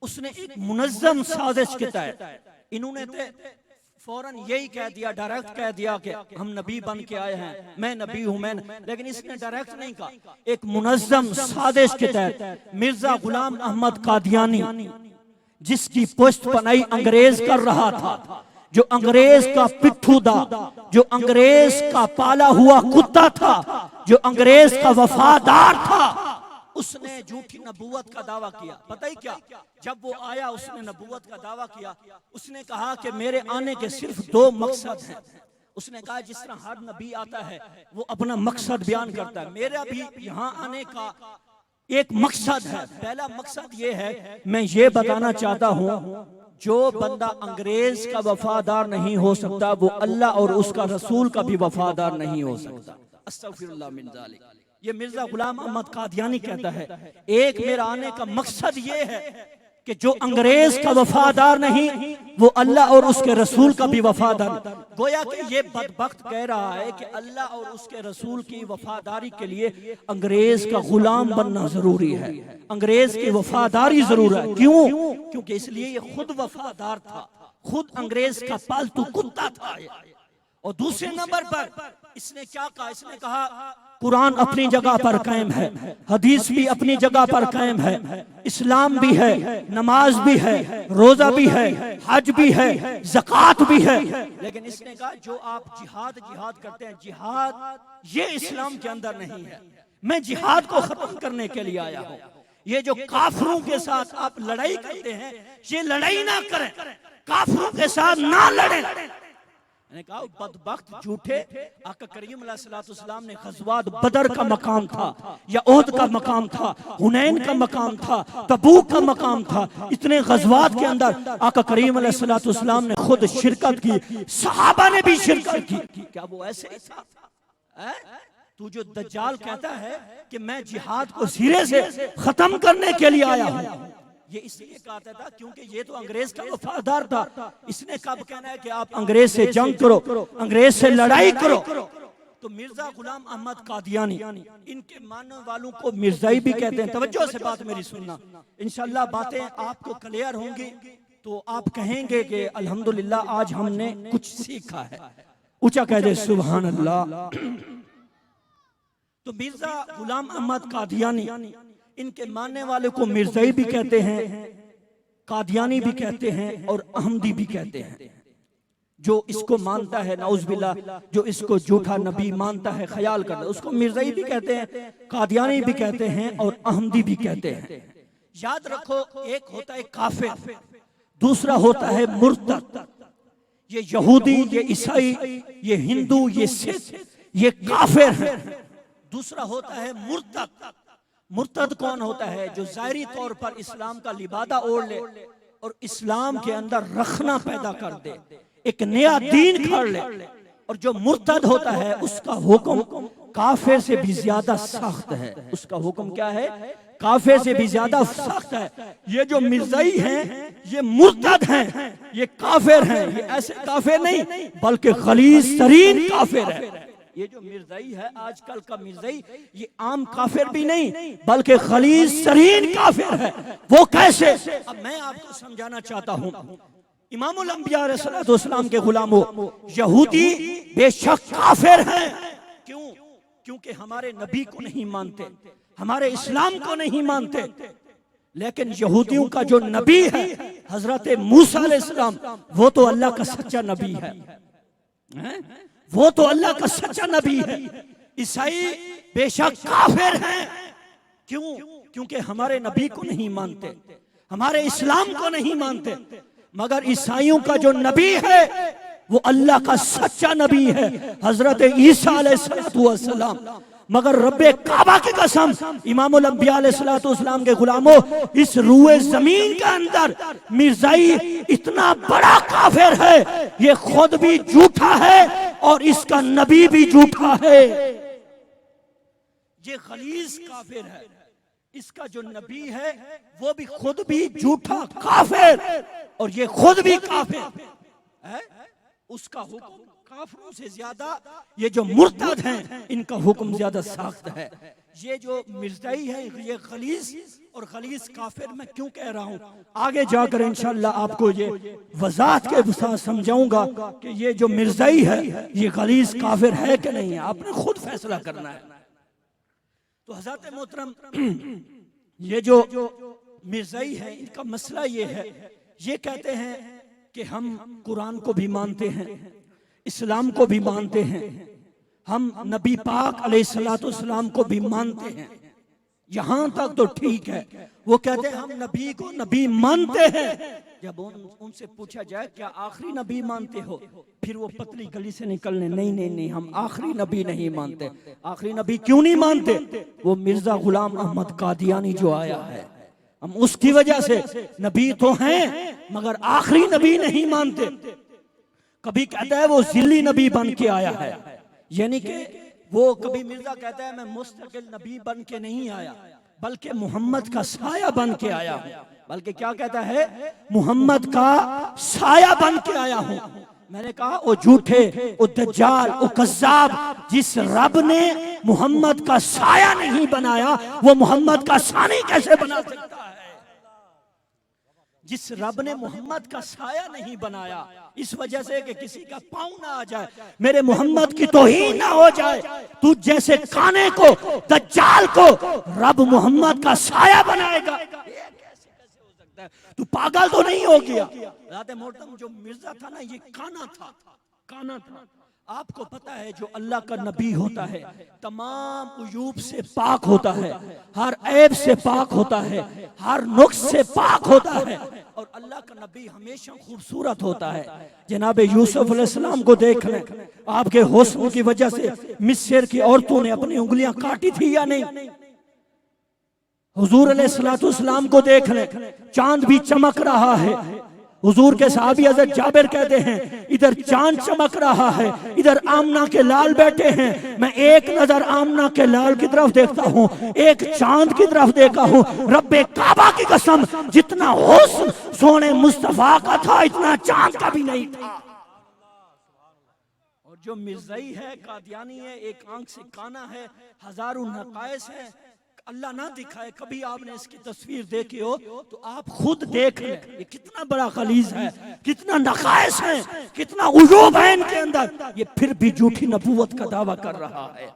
उसने एक मुनज़्ज़म साजिश के तहत, इन्होंने फौरन यही कह दिया, डायरेक्ट कह दिया कि हम नबी बन के आए हैं, मैं नबी हूं मैं, लेकिन इसने डायरेक्ट नहीं कहा। एक मुनज़्ज़म साजिश के तहत मिर्जा गुलाम अहमद कादियानी, जिसकी पुश्त पनाही अंग्रेज कर रहा था, जो अंग्रेज का पिट्ठू था, जो अंग्रेज का पाला हुआ कुत्ता था, जो अंग्रेज का वफादार था, उसने झूठी नबूवत का दावा किया। पता ही क्या? जब वो आया उसने नबूवत का दावा किया, उसने कहा कि मेरे आने के सिर्फ दो मकसद हैं। उसने कहा जिस तरह हर नबी आता है वो अपना मकसद बयान करता है, मेरा भी यहाँ आने का एक मकसद है। पहला मकसद ये है, मैं ये बताना चाहता हूँ जो बंदा अंग्रेज का वफादार नहीं हो सकता वो अल्लाह और उसका रसूल का भी वफादार नहीं हो सकता। अस्तगफिरुल्लाह मिन ज़ालिक। ये मिर्जा गुलाम अहमद कादियानी कहता है, एक मेरा आने का मकसद ये है कि जो अंग्रेज का वफादार नहीं वो अल्लाह और उसके रसूल का भी वफादार। गोया कि ये बदबख्त कह रहा है कि अल्लाह और उसके रसूल की वफादारी के लिए अंग्रेज का गुलाम बनना जरूरी है, अंग्रेज की वफादारी जरूर है। क्यों? क्योंकि इसलिए ये खुद वफादार था, खुद अंग्रेज का पालतू कुत्ता था। और दूसरे नंबर पर इसने क्या कहा? इसने कहा कुरान अपनी जगह पर कायम है, हदीस भी अपनी जगह पर कायम है, इस्लाम भी है, नमाज भी है, रोजा भी है, हज भी है, ज़कात भी है, लेकिन इसने कहा जो आप जिहाद करते हैं, जिहाद ये इस्लाम के अंदर नहीं है। मैं जिहाद को खत्म करने के लिए आया हूँ। ये जो काफिरों के साथ आप लड़ाई करते हैं, ये लड़ाई ना करें, काफिरों के साथ ना लड़ें। मैंने कहा बदबख्त झूठे, आका करीम अलैहिस्सलाम ने ग़ज़वात बदर का मकाम था, या ओहद का मकाम था, हुनैन का मकाम था, तबूक का मकाम था, इतने ग़ज़वात के अंदर आका करीम अलैहिस्सलाम ने खुद शिरकत की, सहाबा ने भी शिरकत की। क्या वो ऐसे ही था? तू जो दज्जाल कहता है कि मैं जिहाद को सिरे से खत्म करने के लिए आया हूँ, ये इसलिए कहता था क्योंकि ये तो अंग्रेज का वफादार था। इसने कब कहना है कि आप अंग्रेज से जंग करो, अंग्रेज से लड़ाई करो? तो मिर्जा गुलाम अहमद कादियानी, इनके मानने वालों को मिर्जाई भी कहते हैं। तवज्जो से बात मेरी सुनना, इंशाल्लाह बातें आपको क्लियर होंगी तो आप कहेंगे कि अल्हम्दुलिल्लाह आज हमने कुछ सीखा है। ऊंचा कह दे सुभान अल्लाह। तो मिर्जा गुलाम अहमद कादियानी, इनके मानने वाले को मिर्जाई भी कहते हैं, कादियानी भी कहते हैं और अहमदी भी कहते हैं। जो इसको मानता है नाउज़बिल्लाह, जो इसको झूठा नबी मानता है, ख्याल करता है, उसको मिर्ज़ाई भी कहते हैं, कादियानी भी कहते हैं और अहमदी भी कहते हैं। याद रखो, एक होता है काफिर, दूसरा होता है मुर्तद। ये यहूदी, ये ईसाई, ये हिंदू, ये सिख, ये काफिर है। दूसरा होता है मुर्तद। मुर्तद कौन होता है? जो ज़ाहिरी तौर पर इस्लाम का लिबादा ओढ़ ले और इस्लाम के अंदर रखना पैदा कर दे, एक नया दीन खड़ ले। और जो मुर्तद होता है उसका हुक्म काफिर से भी ज्यादा सख्त है। उसका हुक्म क्या है? काफिर से भी ज्यादा सख्त है। ये जो मिर्ज़ाई हैं ये मुर्तद हैं, ये काफिर हैं। ये ऐसे काफिर नहीं बल्कि गलीज़ तरीन काफिर है। ये जो मिर्ज़ाई है आजकल का मिर्ज़ाई, ये आम काफिर भी नहीं बल्कि गलीज़ तरीन काफिर है। वो कैसे? अब मैं आपको समझाना चाहता हूँ। इमामुल अंबिया अलैहिस्सलाम के गुलामों, यहूदी बेशक काफिर हैं। क्यों? क्योंकि हमारे नबी को नहीं मानते, हमारे इस्लाम को नहीं मानते। लेकिन यहूदियों का जो नबी है हजरत मूसा अलैहिस्सलाम, वो तो अल्लाह का सच्चा नबी है, वो तो अल्लाह का सच्चा नबी है। ईसाई बेशक काफिर हैं। क्यों? क्योंकि हमारे नबी को नहीं मानते, हमारे इस्लाम को नहीं मानते। मगर ईसाइयों का जो नबी है वो अल्लाह का सच्चा नबी है, हजरत ईसा अलैहिस्सलाम। मगर रब्बे काबा की कसम, इमामुल अंबिया अलैहिस्सलाम के गुलामों, इस रूए जमीन के अंदर मिर्ज़ाई इतना बड़ा काफिर है, ये खुद भी झूठा है और इसका नबी भी झूठा है। ये गलीज़ काफिर है, इसका जो नबी है वो भी खुद भी झूठा काफिर और ये खुद भी काफिर है। उसका हुक्म काफिरों से ज्यादा ये जो मुर्तद हैं इनका हुक्म ज्यादा सख्त है। ये जो मिर्ज़ाई है ये गलीज़ और गलीज़ काफिर मैं क्यों कह रहा हूँ, आगे जाकर इंशाअल्लाह आपको ये वजाहत के साथ समझाऊंगा कि ये जो मिर्ज़ाई है ये गलीज़ काफिर है कि नहीं है। आपने खुद फैसला करना है। तो हज़रत मोहतरम, ये जो मिर्ज़ाई है इनका मसला ये है, ये कहते हैं कि हम कुरान को भी मानते हैं, इस्लाम को भी मानते हैं, हम नबी पाक अलैहिस्सलाम को भी मानते हैं। यहाँ तक तो ठीक है। वो कहते हैं हम नबी को नबी मानते हैं। जब उनसे पूछा जाए क्या आखिरी नबी मानते हो, फिर वो पतली गली से निकलने, नहीं नहीं नहीं, हम आखिरी नबी नहीं मानते। आखिरी नबी क्यों नहीं मानते? वो मिर्जा गुलाम अहमद कादियानी जो आया है, हम उसकी वजह से नबी तो हैं मगर आखिरी नबी नहीं मानते। कभी कहता है वो जिल्ली नबी बन के आया है, यानी कि वो कभी मिर्जा कहता है मैं मुस्तकिल नबी बन के नहीं आया बल्कि मोहम्मद का साया बन के आया हूं। बल्कि क्या कहता है? मोहम्मद का साया बन के आया हूं। मैंने कहा वो झूठे, वो दज्जाल, वो कज़्ज़ाब, जिस रब ने मोहम्मद का साया नहीं बनाया वो मोहम्मद का सानी कैसे बना सकता है? जिस रब ने मोहम्मद का साया नहीं बनाया, इस वजह से कि किसी का पाँव ना आ जाए, मेरे मोहम्मद की तौहीन ना हो जाए, तू जैसे काने को, दज्जाल को रब मोहम्मद का साया बनाएगा? कैसे हो सकता है? तू पागल तो नहीं हो गया? मोहतरम, जो मिर्जा था ना ये काना था, काना था। आपको पता है जो अल्लाह का नबी होता है तमाम उयूब से पाक होता है, हर ऐब से पाक होता है, हर नुक्स से पाक होता है। और अल्लाह का नबी हमेशा खूबसूरत होता है। जनाब यूसुफ अलैहिस्सलाम को देख लें, आपके हुस्न की वजह से मिस्र की औरतों ने अपनी उंगलियां काटी थी या नहीं? हुजूर अलैहिस्सलाम को देख लें, चांद भी चमक रहा है। हुजूर के सहाबी हज़रत जाबिर कहते हैं इधर चांद चमक रहा है, इधर आमना के लाल बैठे हैं। मैं एक नजर आमना के लाल की तरफ देखता हूँ, एक चांद की तरफ देखा हूँ। रब्बे काबा की कसम, जितना हुस्न सोने मुस्तफा का था इतना चांद का भी नहीं था। और जो मिर्ज़ाई है, कादियानी है, एक आंख से काना है, हजारों नकायस है, अल्लाह ना दिखाए कभी आपने इसकी तस्वीर देखी हो तो आप खुद देख लें ये कितना बड़ा गलीज है, कितना नकायस है, कितना उजूब है इनके अंदर। ये फिर भी झूठी नबूवत का दावा कर रहा है।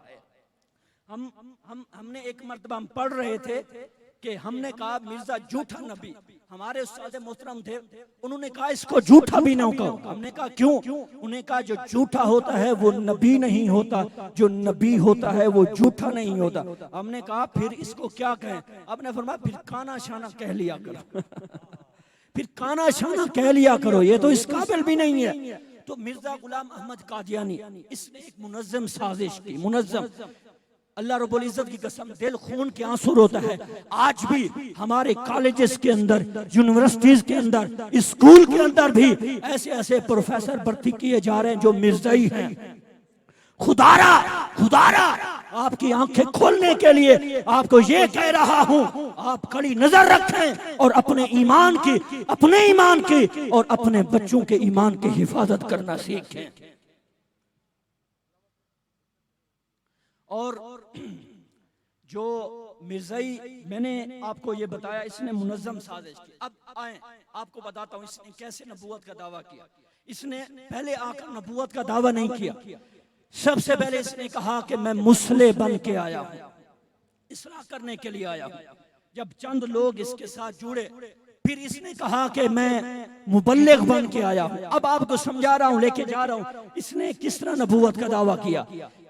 हमने एक मर्तबा हम पढ़ रहे थे कि हमने कहा मिर्जा झूठा नबी, हमारे उस्ताद मोहतरम थे, उन्होंने कहा इसको झूठा भी ना कहो। हमने कहा क्यों? उन्हें कहा जो झूठा होता है वो नबी नहीं होता, जो नबी होता है वो झूठा नहीं होता। हमने कहा फिर इसको क्या कहें? आपने फरमाया फिर काना शाना कह लिया करो फिर काना शाना कह लिया करो, ये तो इस काबिल भी नहीं है। तो मिर्जा गुलाम अहमद कादियानी, इसने एक मुनज़्ज़म साजिश की, मुनज़्ज़म। अल्लाह रब्बुल इज्जत की कसम, दिल खून के आंसू रोता है। आज भी हमारे कॉलेजेस के अंदर, यूनिवर्सिटीज के अंदर, स्कूल के अंदर भी ऐसे ऐसे प्रोफेसर भर्ती किए जा रहे हैं जो मिर्जाई हैं। खुदारा खुदारा आपकी आंखें खोलने के लिए आपको ये कह रहा हूं, आप कड़ी नजर रखें और अपने ईमान की और अपने बच्चों के ईमान की हिफाजत करना सीखें। और जो मिर्जाई, मैंने आपको ये बताया, इसने मुनज़्ज़म साजिश की। अब आए आपको बताता हूँ इसने कैसे नबूवत का दावा किया। इसने पहले आकर नबूवत का दावा नहीं किया। सबसे पहले इसने कहा कि मैं मुसले बन के आया हूं, इस्लाह करने के लिए आया हूं। जब चंद लोग इसके साथ जुड़े, फिर इसने कहा कि मैं मुबल्लिग बन के आया हूं। अब आपको समझा रहा हूं, लेके जा रहा हूं इसने किस तरह नबूवत का दावा किया।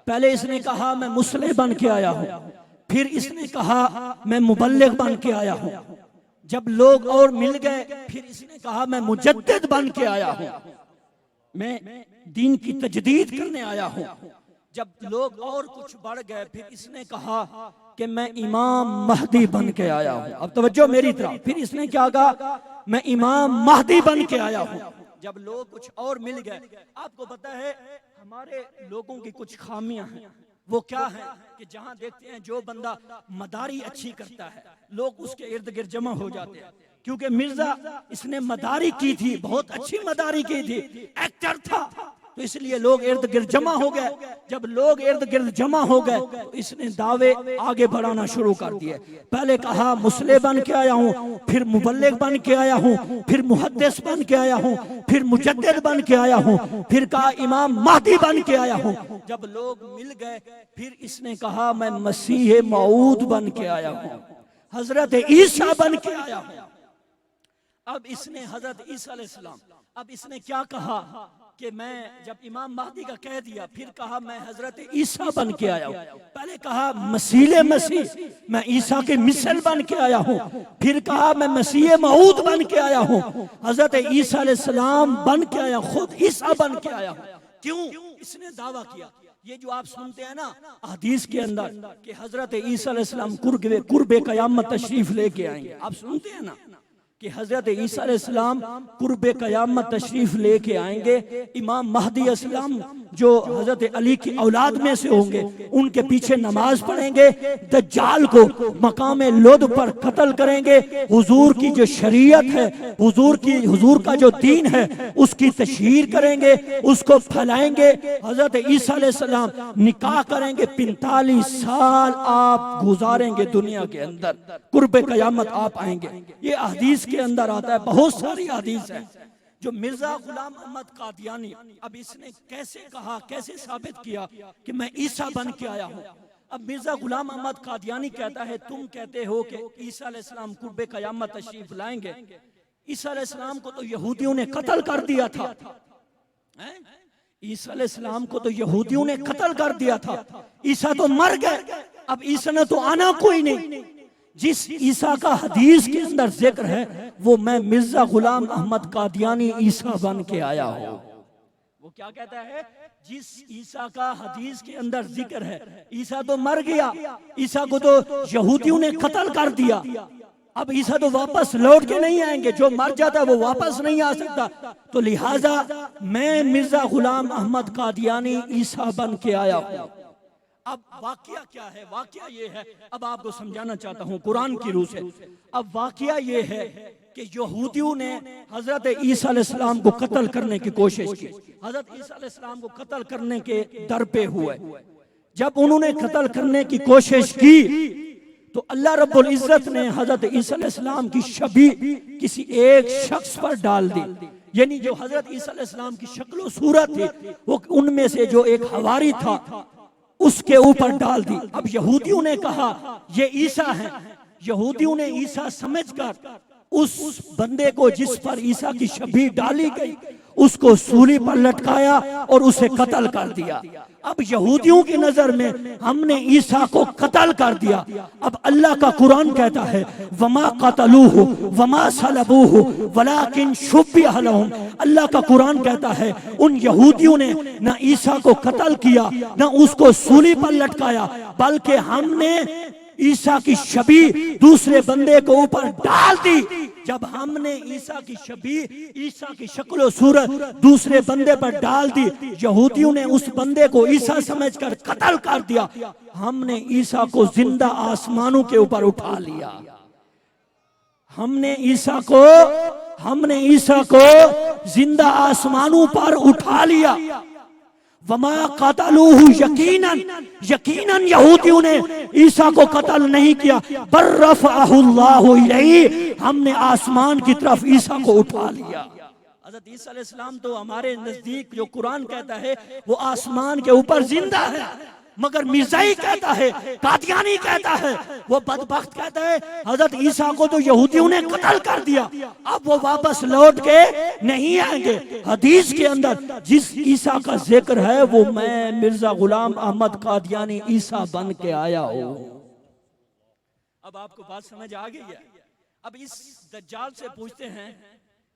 पहले इसने कहा मैं मुसले बन के आया हूं, फिर इसने कहा मैं मुबल्लिग बन के आया हूं। जब लोग और मिल गए, फिर इसने कहा मैं मुजद्दिद बन के आया हूं, मैं दीन की तजदीद करने आया हूं। जब लोग और कुछ बढ़ गए, फिर इसने कहा कि मैं इमाम महदी बन के आया हूं। अब तवज्जो मेरी तरफ, फिर इसने क्या कहा? मैं इमाम महदी बन के आया हूं। जब लोग कुछ और मिल गए, आपको पता है हमारे लोगों की कुछ खामियां हैं। वो क्या है कि जहां देखते हैं जो बंदा मदारी अच्छी करता है, लोग उसके इर्द गिर्द जमा हो जाते हैं। क्योंकि मिर्जा इसने मदारी की थी, बहुत अच्छी मदारी की थी, एक्टर था, तो इसलिए लोग इर्द गिर्द जमा हो गए। जब लोग इर्द गिर्द जमा हो गए, तो इसने दावे आगे बढ़ाना शुरू कर दिए। पहले कहा मुसले बन के आया हूं, फिर मुबल्लिग बन के आया हूं, फिर मुहद्दिस बन के आया हूं, फिर मुजद्दिद बन के आया हूं, फिर कहा इमाम महदी बन के आया हूं। जब लोग मिल गए, फिर इसने कहा मैं मसीह मऊद बन के आया हूं, हजरत ईसा बन के आया हूं। अब इसने हजरत ईसा अलैहिस्सलाम, अब इसने क्या कहा कि मैं जब इमाम महदी का कह दिया, फिर कहा मैं हजरत ईसा बन के आया हूं। पहले कहा मसीह मसीह, मैं ईसा के मिसल बन के आया हूं, फिर कहा मैं मसीह मऊद बन के आया हूं, हजरत ईसा अलैहिस्सलाम बन के आया, खुद ईसा बन के आया हूं। क्यों इसने दावा किया? ये जो आप सुनते हैं ना हदीस के अंदर कि हजरत ईसा अलैहिस्सलाम कुर्बे क़यामत तशरीफ लेके आएंगे, आप सुनते हैं ना कि हजरत ईसा अलैहिस्सलाम कुर्बे क़यामत तशरीफ लेके आएंगे। इमाम महदी अस्सलाम जो हजरत अली की औलाद में से होंगे, उनके पीछे नमाज पढ़ेंगे, दज्जाल को मकाम लोद पर कत्ल करेंगे, हुजूर की जो शरीयत है, हुजूर का जो दीन है, उसकी तशहीर करेंगे, उसको फैलाएंगे। हजरत ईसा अलैहिस्सलाम निकाह करेंगे, 45 साल आप गुजारेंगे दुनिया के अंदर, कुर्बे क़यामत आप आएंगे। ये हदीस के अंदर आता है, बहुत सारी हदीस है। जो मिर्जा गुलाम अहमद कादियानी, अब इसने कैसे कहा, कैसे साबित किया कि मैं ईसा बन के आया हूं। अब मिर्जा गुलाम अहमद कादियानी कहता है तुम कहते हो कि ईसा अलैहिस्सलाम कुर्बे क़यामत तशरीफ लाएंगे। ईसा अलैहिस्सलाम को तो यहूदियों ने कत्ल कर दिया था, ईसा अलैहिस्सलाम को तो यहूदियों ने कत्ल कर दिया था, ईसा तो मर गए, अब ईसा ने तो आना कोई नहीं। जिस ईसा का हदीस के अंदर जिक्र है, वो मैं मिर्जा गुलाम अहमद कादियानी ईसा बन के आया हूं। वो क्या कहता है? जिस ईसा का हदीस के अंदर जिक्र है, ईसा तो मर गया, ईसा को तो यहूदियों ने कत्ल कर दिया, अब ईसा तो वापस लौट के नहीं आएंगे, जो मर जाता है वो वापस नहीं आ सकता, तो लिहाजा मैं मिर्जा गुलाम अहमद कादियानी ईसा बन के आया हूं। अब वाकया क्या है? वाकया ये है, अब आपको समझाना चाहता हूं कुरान की रूह से। अब वाकया ये है कि यहूदियों ने हजरत ईसा अलैहिस्सलाम को कत्ल करने की कोशिश की, हजरत ईसा अलैहिस्सलाम को कत्ल करने के दर पे हुए। जब उन्होंने कत्ल करने की कोशिश की, तो अल्लाह रब्बुल इज्जत ने हजरत ईसा अलैहिस्सलाम की छवि किसी एक शख्स पर डाल दी, यानी जो हजरत ईसा अलैहिस्सलाम की शक्ल सूरत थी, वो उनमें से जो एक हवारी था उसके ऊपर डाल दी। अब यहूदियों ने कहा ये ईसा है, यहूदियों ने ईसा समझकर उस बंदे को जिस पर ईसा की छवि डाली गई उसको सूली पर लटकाया और उसे कत्ल कर दिया। अब यहूदियों की नजर में हमने ईसा को कत्ल कर दिया। अब अल्लाह का कुरान कहता है वमा कतलूहु वमा सलबूहु वलाकिन शुब्बिह लहुम। अल्लाह का कुरान कहता है उन यहूदियों ने न ईसा को कत्ल किया न उसको सूली पर लटकाया, बल्कि हमने ईसा की छवि दूसरे बंदे को ऊपर डाल दी। जब हमने ईसा की छवि, ईसा की शक्ल सूरत दूसरे बंदे पर डाल दी, यहूदियों ने उस बंदे को ईसा समझकर कत्ल कर दिया। हमने ईसा को जिंदा आसमानों के ऊपर उठा लिया। हमने ईसा को जिंदा आसमानों पर उठा लिया। वमा कतलूहु यकीनन यहूदियों ने ईसा को कत्ल नहीं किया, बल रफ़अहुल्लाहु इलैहि, हमने आसमान की तरफ ईसा को उठा लिया। हज़रत ईसा अलैहिस्सलाम तो हमारे नजदीक जो कुरान कहता है वो आसमान के ऊपर जिंदा है, मगर मिर्ज़ाई कहता है, कादियानी कहता है, वो बदबख्त कहता है हजरत ईसा को तो यहूदियों ने कत्ल कर दिया, अब वो वापस लौट के नहीं आएंगे। हदीस के अंदर जिस ईसा का जिक्र है वो मैं मिर्जा गुलाम अहमद कादियानी ईसा बन के आया हूं। अब आपको बात समझ आ गई है। अब इस दज्जाल से पूछते हैं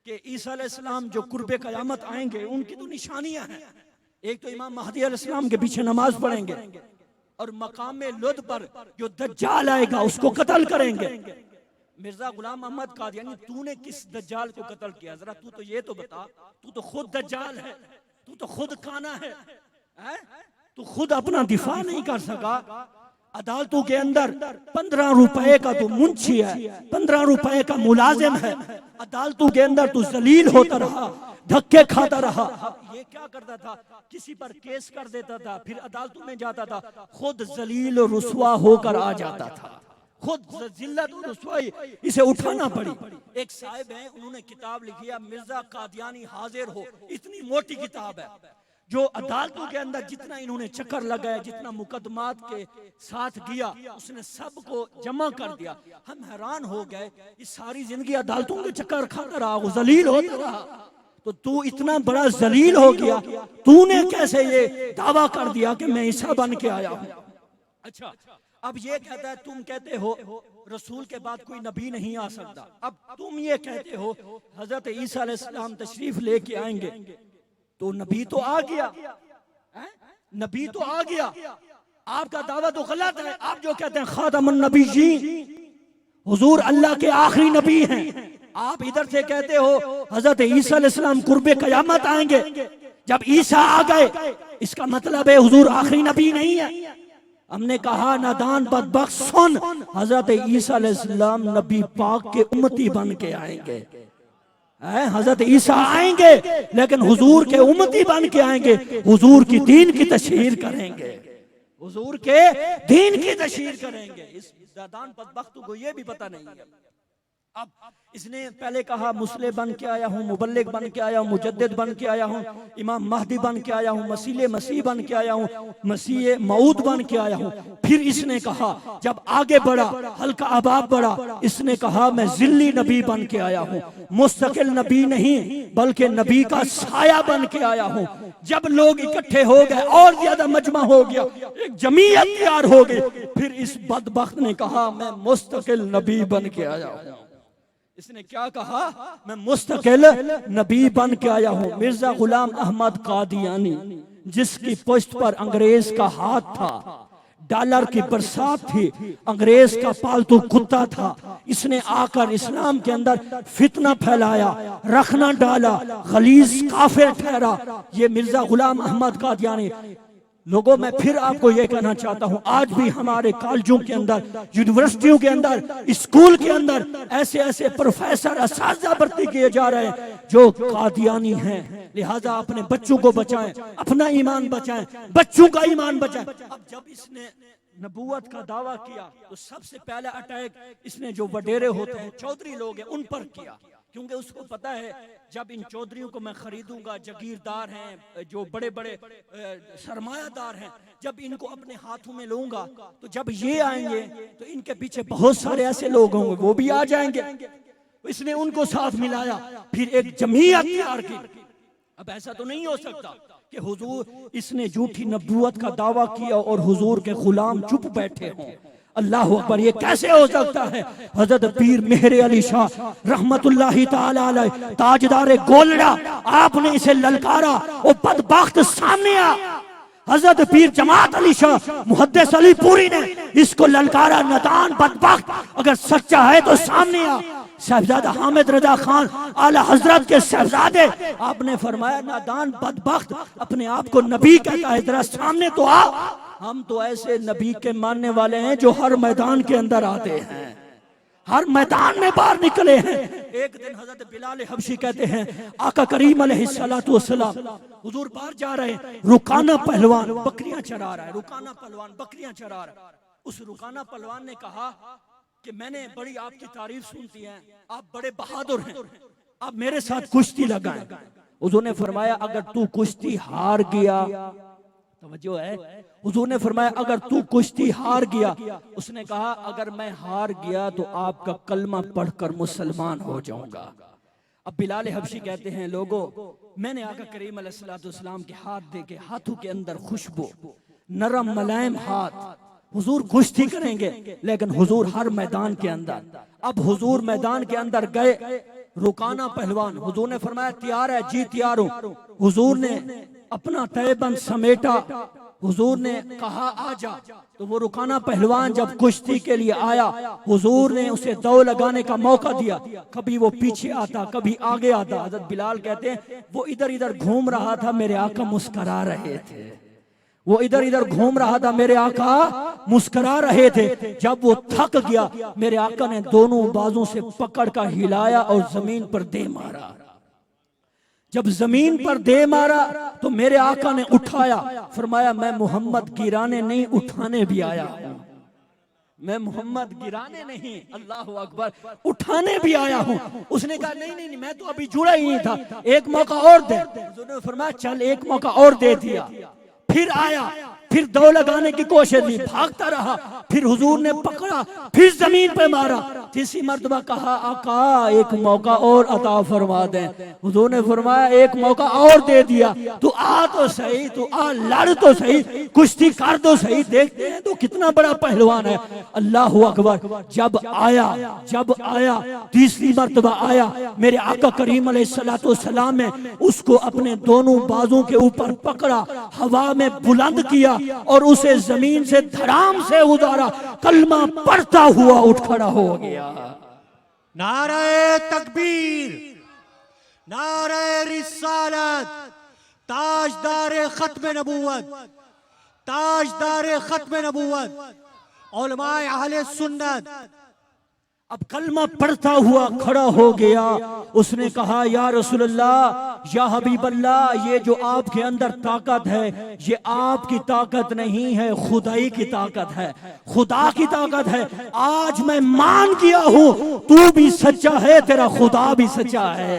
कि ईसा अलैहिस्सलाम जो कुर्बे क़यामत आएंगे उनकी तो निशानियां हैं। एक तो इमाम महदी अलैहिस्सलाम के पीछे नमाज पढ़ेंगे और मकाम लुद पर जो दज्जाल आएगा उसको कत्ल करेंगे। मिर्जा गुलाम अहमद कादियानी तूने किस दज्जाल को कत्ल किया, जरा तू तो ये तो बता। तू तो खुद दज्जाल है, तू तो खुद काना है, तू खुद अपना दिफा नहीं कर सका। अदालतों के अंदर 15 रुपए का तू मुंशी है, 15 रुपए का मुलाजिम है, अदालतों के अंदर तू जलील होता रहा, धक्के खाता रहा। ये क्या करता था, किसी पर केस कर देता था, फिर अदालतों में जाता था, खुद जलील और रुसवा होकर आ जाता था। खुद जिल्लत और रुसवाई इसे उठाना पड़ी। एक साहिब हैं, उन्होंने किताब लिखी है मिर्जा कादियानी हाजिर हो, इतनी मोटी किताब है। जो अदालतों के अंदर जितना इन्होंने चक्कर लगाया, जितना मुकदमात के साथ किया, उसने सबको जमा कर दिया। हम हैरान हो गए, इस सारी जिंदगी अदालतों के चक्कर खाता रहा, वो जलील होता रहा, तो तू इतना बड़ा जलील हो गया, तूने कैसे ये दावा कर दिया कि मैं ईसा बन के आया हूं। अच्छा, अब ये कहता है, तुम कहते हो रसूल के बाद कोई नबी नहीं आ सकता, अब तुम ये कहते हो हजरत ईसा अलैहिस्सलाम तशरीफ लेके आएंगे, तो नबी तो आ गया, नबी तो आ गया। आपका दावा तो गलत है। आप जो कहते हैं खातमुन नबीय्यीन, हुजूर अल्लाह के आखिरी नबी हैं, आप इधर से कहते हो हजरत ईसा अलैहिस्सलाम कुर्बे क़यामत आएंगे। जब ईसा आ गए इसका मतलब है हुजूर आखिरी नबी नहीं है। हमने कहा नादान बदबख्त सुन, हजरत ईसा अलैहिस्सलाम नबी पाक के उम्मती बन के आएंगे। हजरत ईसा आएंगे लेकिन हुजूर के उम्मती बन के आएंगे, हुजूर की दीन की तशहीर करेंगे, हुजूर के दीन की तशहीर करेंगे। इस नादान बदबख्त को ये भी पता नहीं है। अब इसने पहले कहा मुस्लिम बन के आया हूँ, मुबल्लिग बन के आया हूँ, मुजद्दिद बन के आया हूँ, इमाम महदी बन के आया हूँ, मसीह बन के आया हूँ, मसीह मऊद बन के आया हूँ। फिर इसने कहा, जब आगे बढ़ा, हल्का अबाब बढ़ा, इसने कहा मैं जिल्ली नबी बन के आया हूँ, मुस्तकिल नबी नहीं बल्कि नबी का साया बन के आया हूँ। जब लोग इकट्ठे हो गए और ज्यादा मजमा हो गया, एक जमीयत तैयार हो गई, फिर इस बदबख्त ने कहा मैं मुस्तकिल नबी बन के आया हूँ। इसने क्या कहा, मैं मुस्तकिल नबी बन के आया हूं। मिर्जा गुलाम अहमद कादियानी, जिसकी पुश्त पर अंग्रेज का हाथ था, डॉलर की बरसात थी, अंग्रेज का पालतू कुत्ता था, इसने आकर इस्लाम के अंदर फितना फैलाया, रखना डाला, गलीज काफिर ठहरा। ये मिर्जा गुलाम अहमद कादियानी। लोगों, मैं फिर आपको यह कहना चाहता हूं, आज भी हमारे कॉलेजों के अंदर, यूनिवर्सिटियों के अंदर, स्कूल के अंदर ऐसे ऐसे प्रोफेसर असातिज़ा भर्ती किए जा रहे हैं जो कादियानी हैं। लिहाजा अपने बच्चों को बचाएं, अपना ईमान बचाएं, बच्चों का ईमान बचाएं। अब जब इसने नबूवत का दावा किया तो सबसे पहले अटैक इसने जो वडेरे होते हैं, चौधरी लोग हैं, उन पर किया, क्योंकि उसको पता है जब इन चौधरियों को मैं खरीदूंगा, जागीरदार हैं, जो बड़े बड़े सरमायादार हैं, जब इनको अपने हाथों में लूंगा तो जब ये आएंगे तो इनके पीछे बहुत सारे ऐसे लोग होंगे, वो भी आ जाएंगे। इसने उनको साथ मिलाया, फिर एक जमीयत तैयार की। अब ऐसा तो नहीं हो सकता कि हुजूर इसने झूठी नबूवत का दावा किया और हुजूर के गुलाम चुप बैठे हों। अल्लाह अकबर, ये कैसे हो सकता है? हजरत पीर मेहर अली शाह रहमतुल्लाहि ताला अलैह ताजदार गोलड़ा, आपने इसे ललकारा और बदबख्त सामने आ। हजरत पीर जमात अली शाह मुहद्दिस अली पूरी ने इसको ललकारा, नदान बदबख्त, अगर सच्चा है तो सामने आ। साहिबजादा हामिद रजा खान आला हजरत के साहिबजादे, आपने फरमाया नादान बदबख्त अपने आप को नबी कहता है, जरा सामने तो आ। हम तो ऐसे नबी के मानने वाले हैं जो हर मैदान के अंदर आते हैं, हर मैदान में बाहर निकले हैं। एक दिन हजरत बिलाल हबशी कहते हैं आका करीम अलैहिस्सलातु वस्सलाम हुजूर बाहर जा रहे हैं, रुकाना पहलवान बकरियां चरा रहा है, रुकाना पहलवान बकरियां चरा रहा है। उस रुकाना पहलवान ने कहा कि मैंने बड़ी आपकी तारीफ सुनती है, आप बड़े बहादुर हैं, आप मेरे साथ कुश्ती लगाएं। हुजूर ने फरमाया अगर तू कुश्ती हार गया, तवज्जो है, हुजूर ने फरमाया अगर तू कुश्ती हार गया, उसने कहा अगर मैं हार गया तो आपका कलमा पढ़कर मुसलमान हो जाऊंगा। अब बिलाल हबशी कहते हैं लोगों, मैंने आका करीम अलैहिस्सलाम के हाथ देखे, हाथों के अंदर खुशबू, नरम मुलायम हाथ। हुजूर कुश्ती करेंगे, लेकिन हुजूर हर मैदान के अंदर। अब हुजूर मैदान के अंदर गए, रुकाना पहलवान, हुजूर ने फरमाया तैयार है? जी तैयार हूं। हुजूर ने अपना तैबंद समेटा, हुजूर ने कहा आजा। तो वो रुकाना पहलवान जब कुश्ती के लिए आया, हुजूर ने उसे दौड़ लगाने का मौका दिया। कभी वो पीछे आता, कभी आगे आता। हज़रत बिलाल कहते हैं वो इधर इधर घूम रहा था, मेरे आका मुस्करा रहे थे। वो इधर इधर घूम रहा था, मेरे आका मुस्करा रहे थे। जब वो थक गया, मेरे आका ने दोनों बाजू से पकड़ कर हिलाया और जमीन पर दे मारा। जब जमीन पर दे मारा तो मेरे आका ने उठाया, फरमाया मैं मोहम्मद गिराने नहीं उठाने भी आया हूं, मैं मोहम्मद गिराने नहीं, अल्लाह अकबर, उठाने भी आया हूं। उसने कहा नहीं नहीं, मैं तो अभी जुड़ा ही नहीं था, एक मौका और दे। उसने फरमाया चल एक मौका और दे दिया। फिर आया, फिर दौड़ लगाने की कोशिश की, भागता रहा, फिर हुजूर ने पकड़ा, फिर जमीन पे मारा। तीसरी मर्तबा कहा आका एक मौका और अता फरमा दें। हुजूर ने फरमाया एक मौका और दे दिया। तू आ तो सही, तू आ, लड़ तो सही, कुश्ती कर तो सही, देखते हैं तो कितना बड़ा पहलवान है। अल्लाह अकबर। जब आया तीसरी मर्तबा आया, मेरे आका करीम अलैहिस्सलाम ने उसको अपने दोनों बाजू के ऊपर पकड़ा, हवा में बुलंद किया और उसे जमीन से धड़ाम से उतारा। कलमा पढ़ता हुआ उठ खड़ा हो गया। नारे तकबीर, नारे रिसालत, ताजदार खत्म नबूवत, ताजदार खत्म नबूवत, उलमाए अहले सुन्नत। अब कलमा पढ़ता हुआ खड़ा हो गया। उसने कहा या रसूलल्लाह, या हबीबल्लाह, ये जो आपके अंदर ताकत है ये आपकी ताकत नहीं है, खुदाई की ताकत है, खुदा की ताकत है। आज मैं मान गया हूं तू भी सच्चा है, तेरा खुदा भी सच्चा है।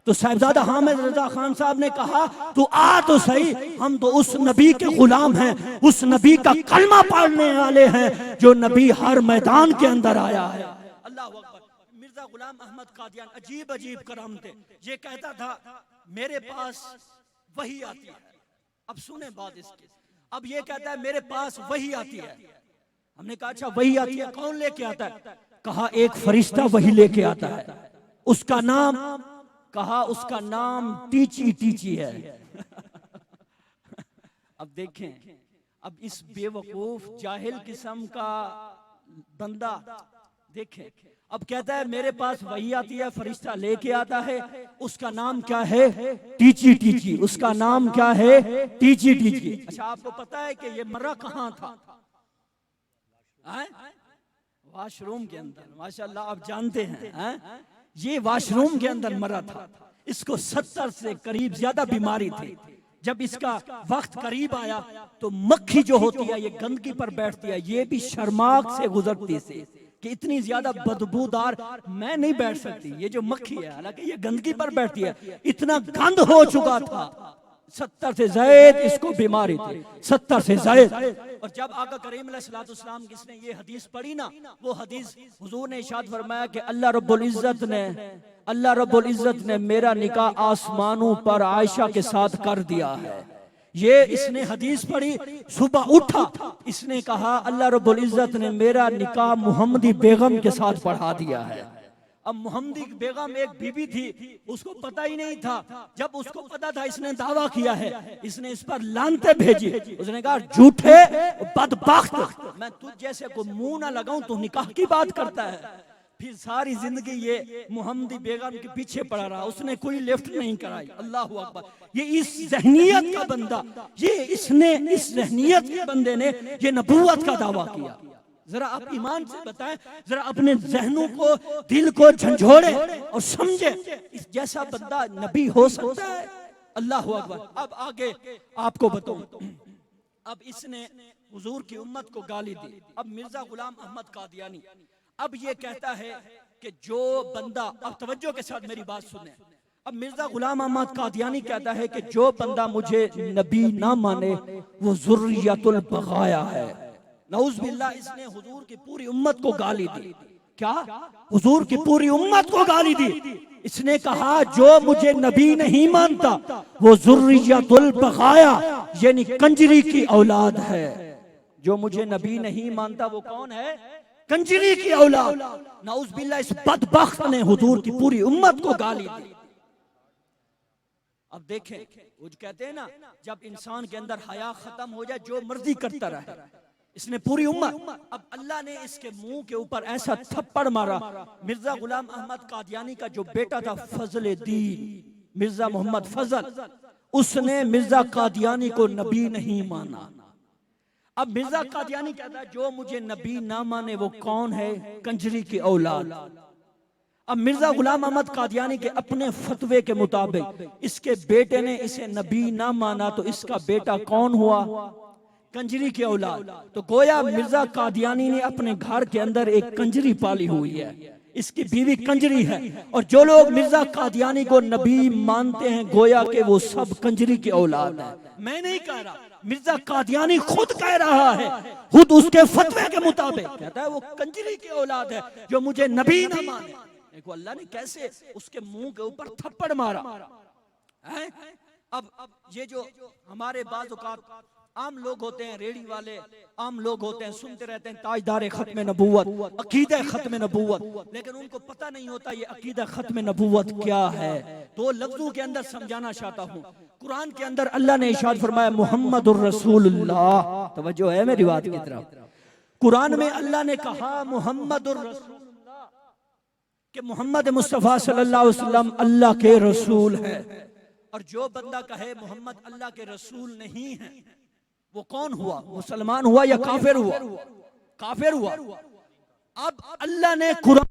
तो साहिबजादा हामिद रजा खान साहब ने कहा तू आ तो सही, हम तो उस नबी के गुलाम हैं, उस नबी का कलमा पढ़ने वाले हैं जो नबी हर मैदान के अंदर आया है। अल्लाह अकबर। मिर्जा गुलाम अहमद कादियान अजीब अजीब करम थे। ये कहता था मेरे पास वही आती है। अब सुने बात इसकी। अब ये कहता है मेरे पास वही आती है। हमने कहा अच्छा वही आती है, कौन लेके आता है? कहा एक फरिश्ता वही लेके आता है, उसका नाम, कहा उसका नाम टीची टीची है। अब देखें, अब इस बेवकूफ जाहिल किस्म का बंदा देखें, अब कहता है मेरे पास वही आती है, फरिश्ता लेके आता है, उसका नाम क्या है? टीची टीची। उसका नाम क्या है? टीची टीची। अच्छा आपको पता है कि ये मरा कहाँ था? वॉशरूम के अंदर। माशाल्लाह आप जानते हैं ये वॉशरूम के अंदर मरा था। इसको 70 से करीब ज्यादा बीमारी थी। जब इसका वक्त करीब आया तो मक्खी जो होती है ये गंदगी पर बैठती है, ये भी शर्माक से गुजरती से कि इतनी ज्यादा बदबूदार मैं नहीं बैठ सकती, ये जो मक्खी है हालांकि ये गंदगी पर बैठती है, इतना गंद हो चुका था 70 से ज़ायद इसको बीमारी थी, 70 से ज़ायद। और जब आका करीम अलैहिस्सलाम किसने ये हदीस पढ़ी ना, वो हदीस हुजूर ने इरशाद फरमाया कि अल्लाह रब्बुल इज्जत ने मेरा निकाह आसमानों पर आयशा के साथ कर दिया है। ये इसने हदीस पढ़ी, सुबह उठा, इसने कहा अल्लाह रब्बुल इज्जत ने मेरा निकाह मुहम्मदी बेगम के साथ पढ़ा दिया है। अब मुहम्मदी बेगम एक बीबी थी, उसको पता ही नहीं था। जब उसको पता था, इसने दावा किया है, इसने इस पर लानते भेजी। उसने कहा झूठे बदबख्त, मैं तुझ जैसे को मुंह ना लगाऊं, तू निकाह की बात करता है। फिर सारी जिंदगी ये मुहम्मदी बेगम के पीछे पड़ा रहा, उसने कोई लिफ्ट नहीं कराई। अल्लाह अकबर। ये इस ज़हनियत का बंदा, इस ज़हनियत के बंदे ने ये नबूवत का दावा किया। जरा आप ईमान से बताएं, जरा अपने जहनों को, दिल को झंझोड़े और समझे, इस जैसा बंदा नबी हो सकता है? अल्लाह अकबर। अब आगे आपको बताऊं, अब इसने हुजूर की उम्मत को गाली दी। अब मिर्जा गुलाम अहमद कादियानी अब ये कहता है कि जो बंदा, अब तवज्जो के साथ मेरी बात सुने, अब मिर्जा गुलाम अहमद कादियानी कहता है कि जो बंदा मुझे नबी ना माने वो जुर्रियतुल बगाया है। नऊज़ बिल्लाह, इसने हुजूर की पूरी उम्मत को गाली दी। क्या? हुजूर की पूरी उम्मत को गाली दी। इसने कहा जो मुझे नबी नहीं मानता वो जुर्रियतुल बगाया, यानी कंजरी की औलाद है। जो मुझे नबी नहीं मानता वो कौन है? कंजरी की औलाद। नऊज़ बिल्लाह, इस बदबख्त ने हुजूर की पूरी उम्मत को गाली दी। अब देखें, वो कहते हैं ना, जब इंसान के अंदर हया खत्म हो जाए, जो मर्जी करता रहे। इसने पूरी उम्मत, अब अल्लाह ने इसके मुंह के ऊपर ऐसा थप्पड़ मारा। मिर्जा गुलाम अहमद कादियानी का जो बेटा था फजल दीन, मिर्जा मोहम्मद फजल, उसने मिर्जा कादियानी को नबी नहीं माना। अब मिर्जा कादियानी कहता है जो मुझे नबी ना माने वो कौन है? कंजरी की औलाद। अब मिर्जा गुलाम अहमद कादियानी के अपने फतवे के मुताबिक इसके बेटे ने इसे नबी ना माना, तो इसका बेटा कौन हुआ? कंजरी की औलाद। तो गोया मिर्जा कादियानी ने अपने घर के अंदर एक कंजरी पाली हुई है, इसकी बीवी कंजरी है। और जो लोग मिर्जा कादियानी को नबी मानते हैं, गोया के वो सब कंजरी की औलाद है। मैं नहीं कह रहा, मिर्जा कादियानी खुद कह रहा है, खुद उसके फतवे के मुताबिक कहता है वो कंजरी की औलाद है जो मुझे नबी ना माने। देखो अल्लाह ने कैसे उसके मुंह के ऊपर थप्पड़ मारा है। अब ये जो हमारे बाज़ औक़ात आम लोग होते हैं, रेडी वाले आम लोग होते हैं, सुनते रहते हैं ताजदार खत्म नबूवत, अकीदा खत्म नबूवत, लेकिन उनको पता नहीं होता ये अकीदा खत्म नबूवत क्या है। दो लफ्जों के अंदर समझाना चाहता हूँ। कुरान के अंदर अल्लाह ने इरशाद फरमाया मुहम्मदुर रसूलुल्लाह, तवज्जो है मेरी बात की तरफ। कुरान में अल्लाह ने कहा मुहम्मदुर रसूलुल्लाह, कि मुहम्मद मुस्तफ़ा सल्लल्लाहु अलैहि वसल्लम अल्लाह के रसूल है। और जो बंदा कहे मोहम्मद अल्लाह के रसूल नहीं है, वो कौन हुआ? मुसलमान हुआ या काफिर हुआ? काफिर हुआ। अब अल्लाह ने कुरान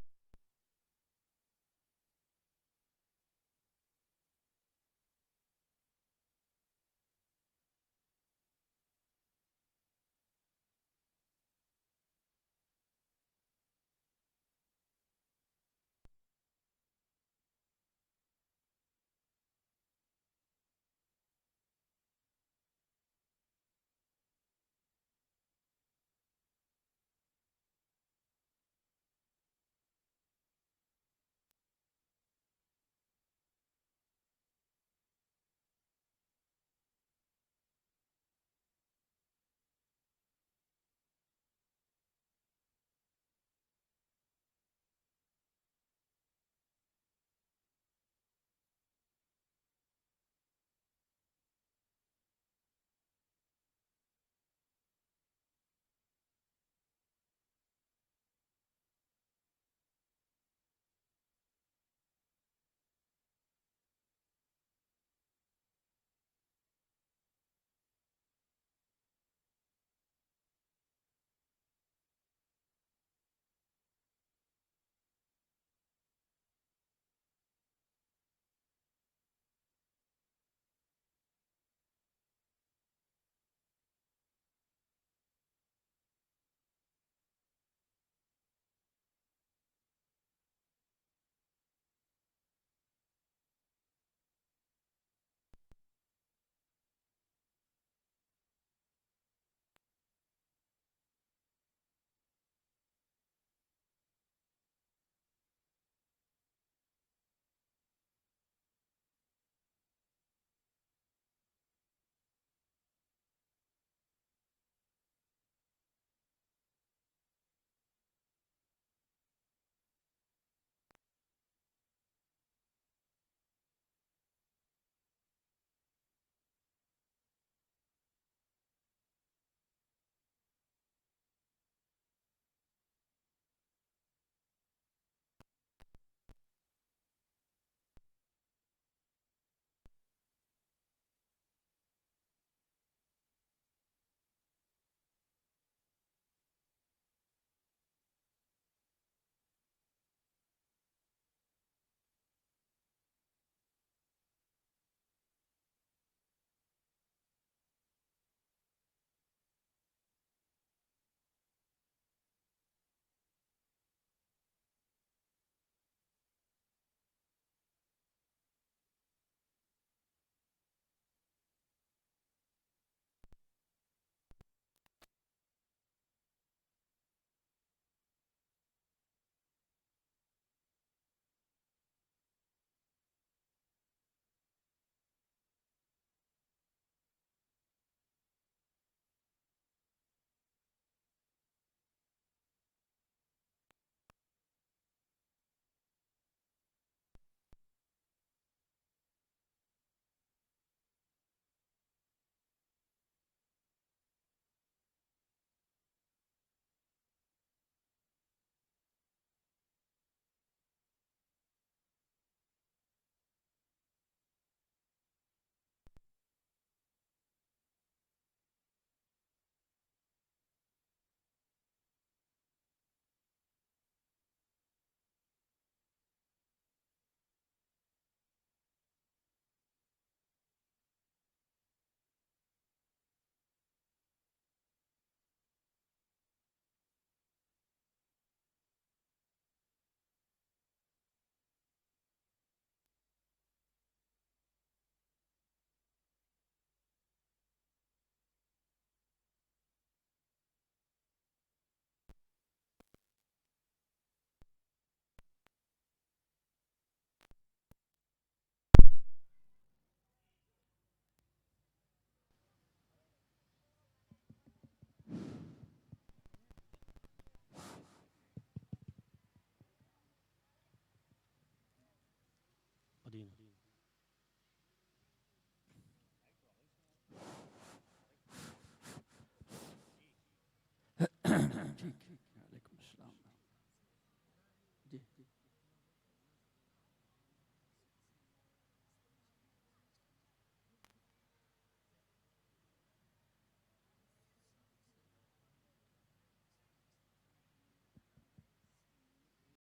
ठीक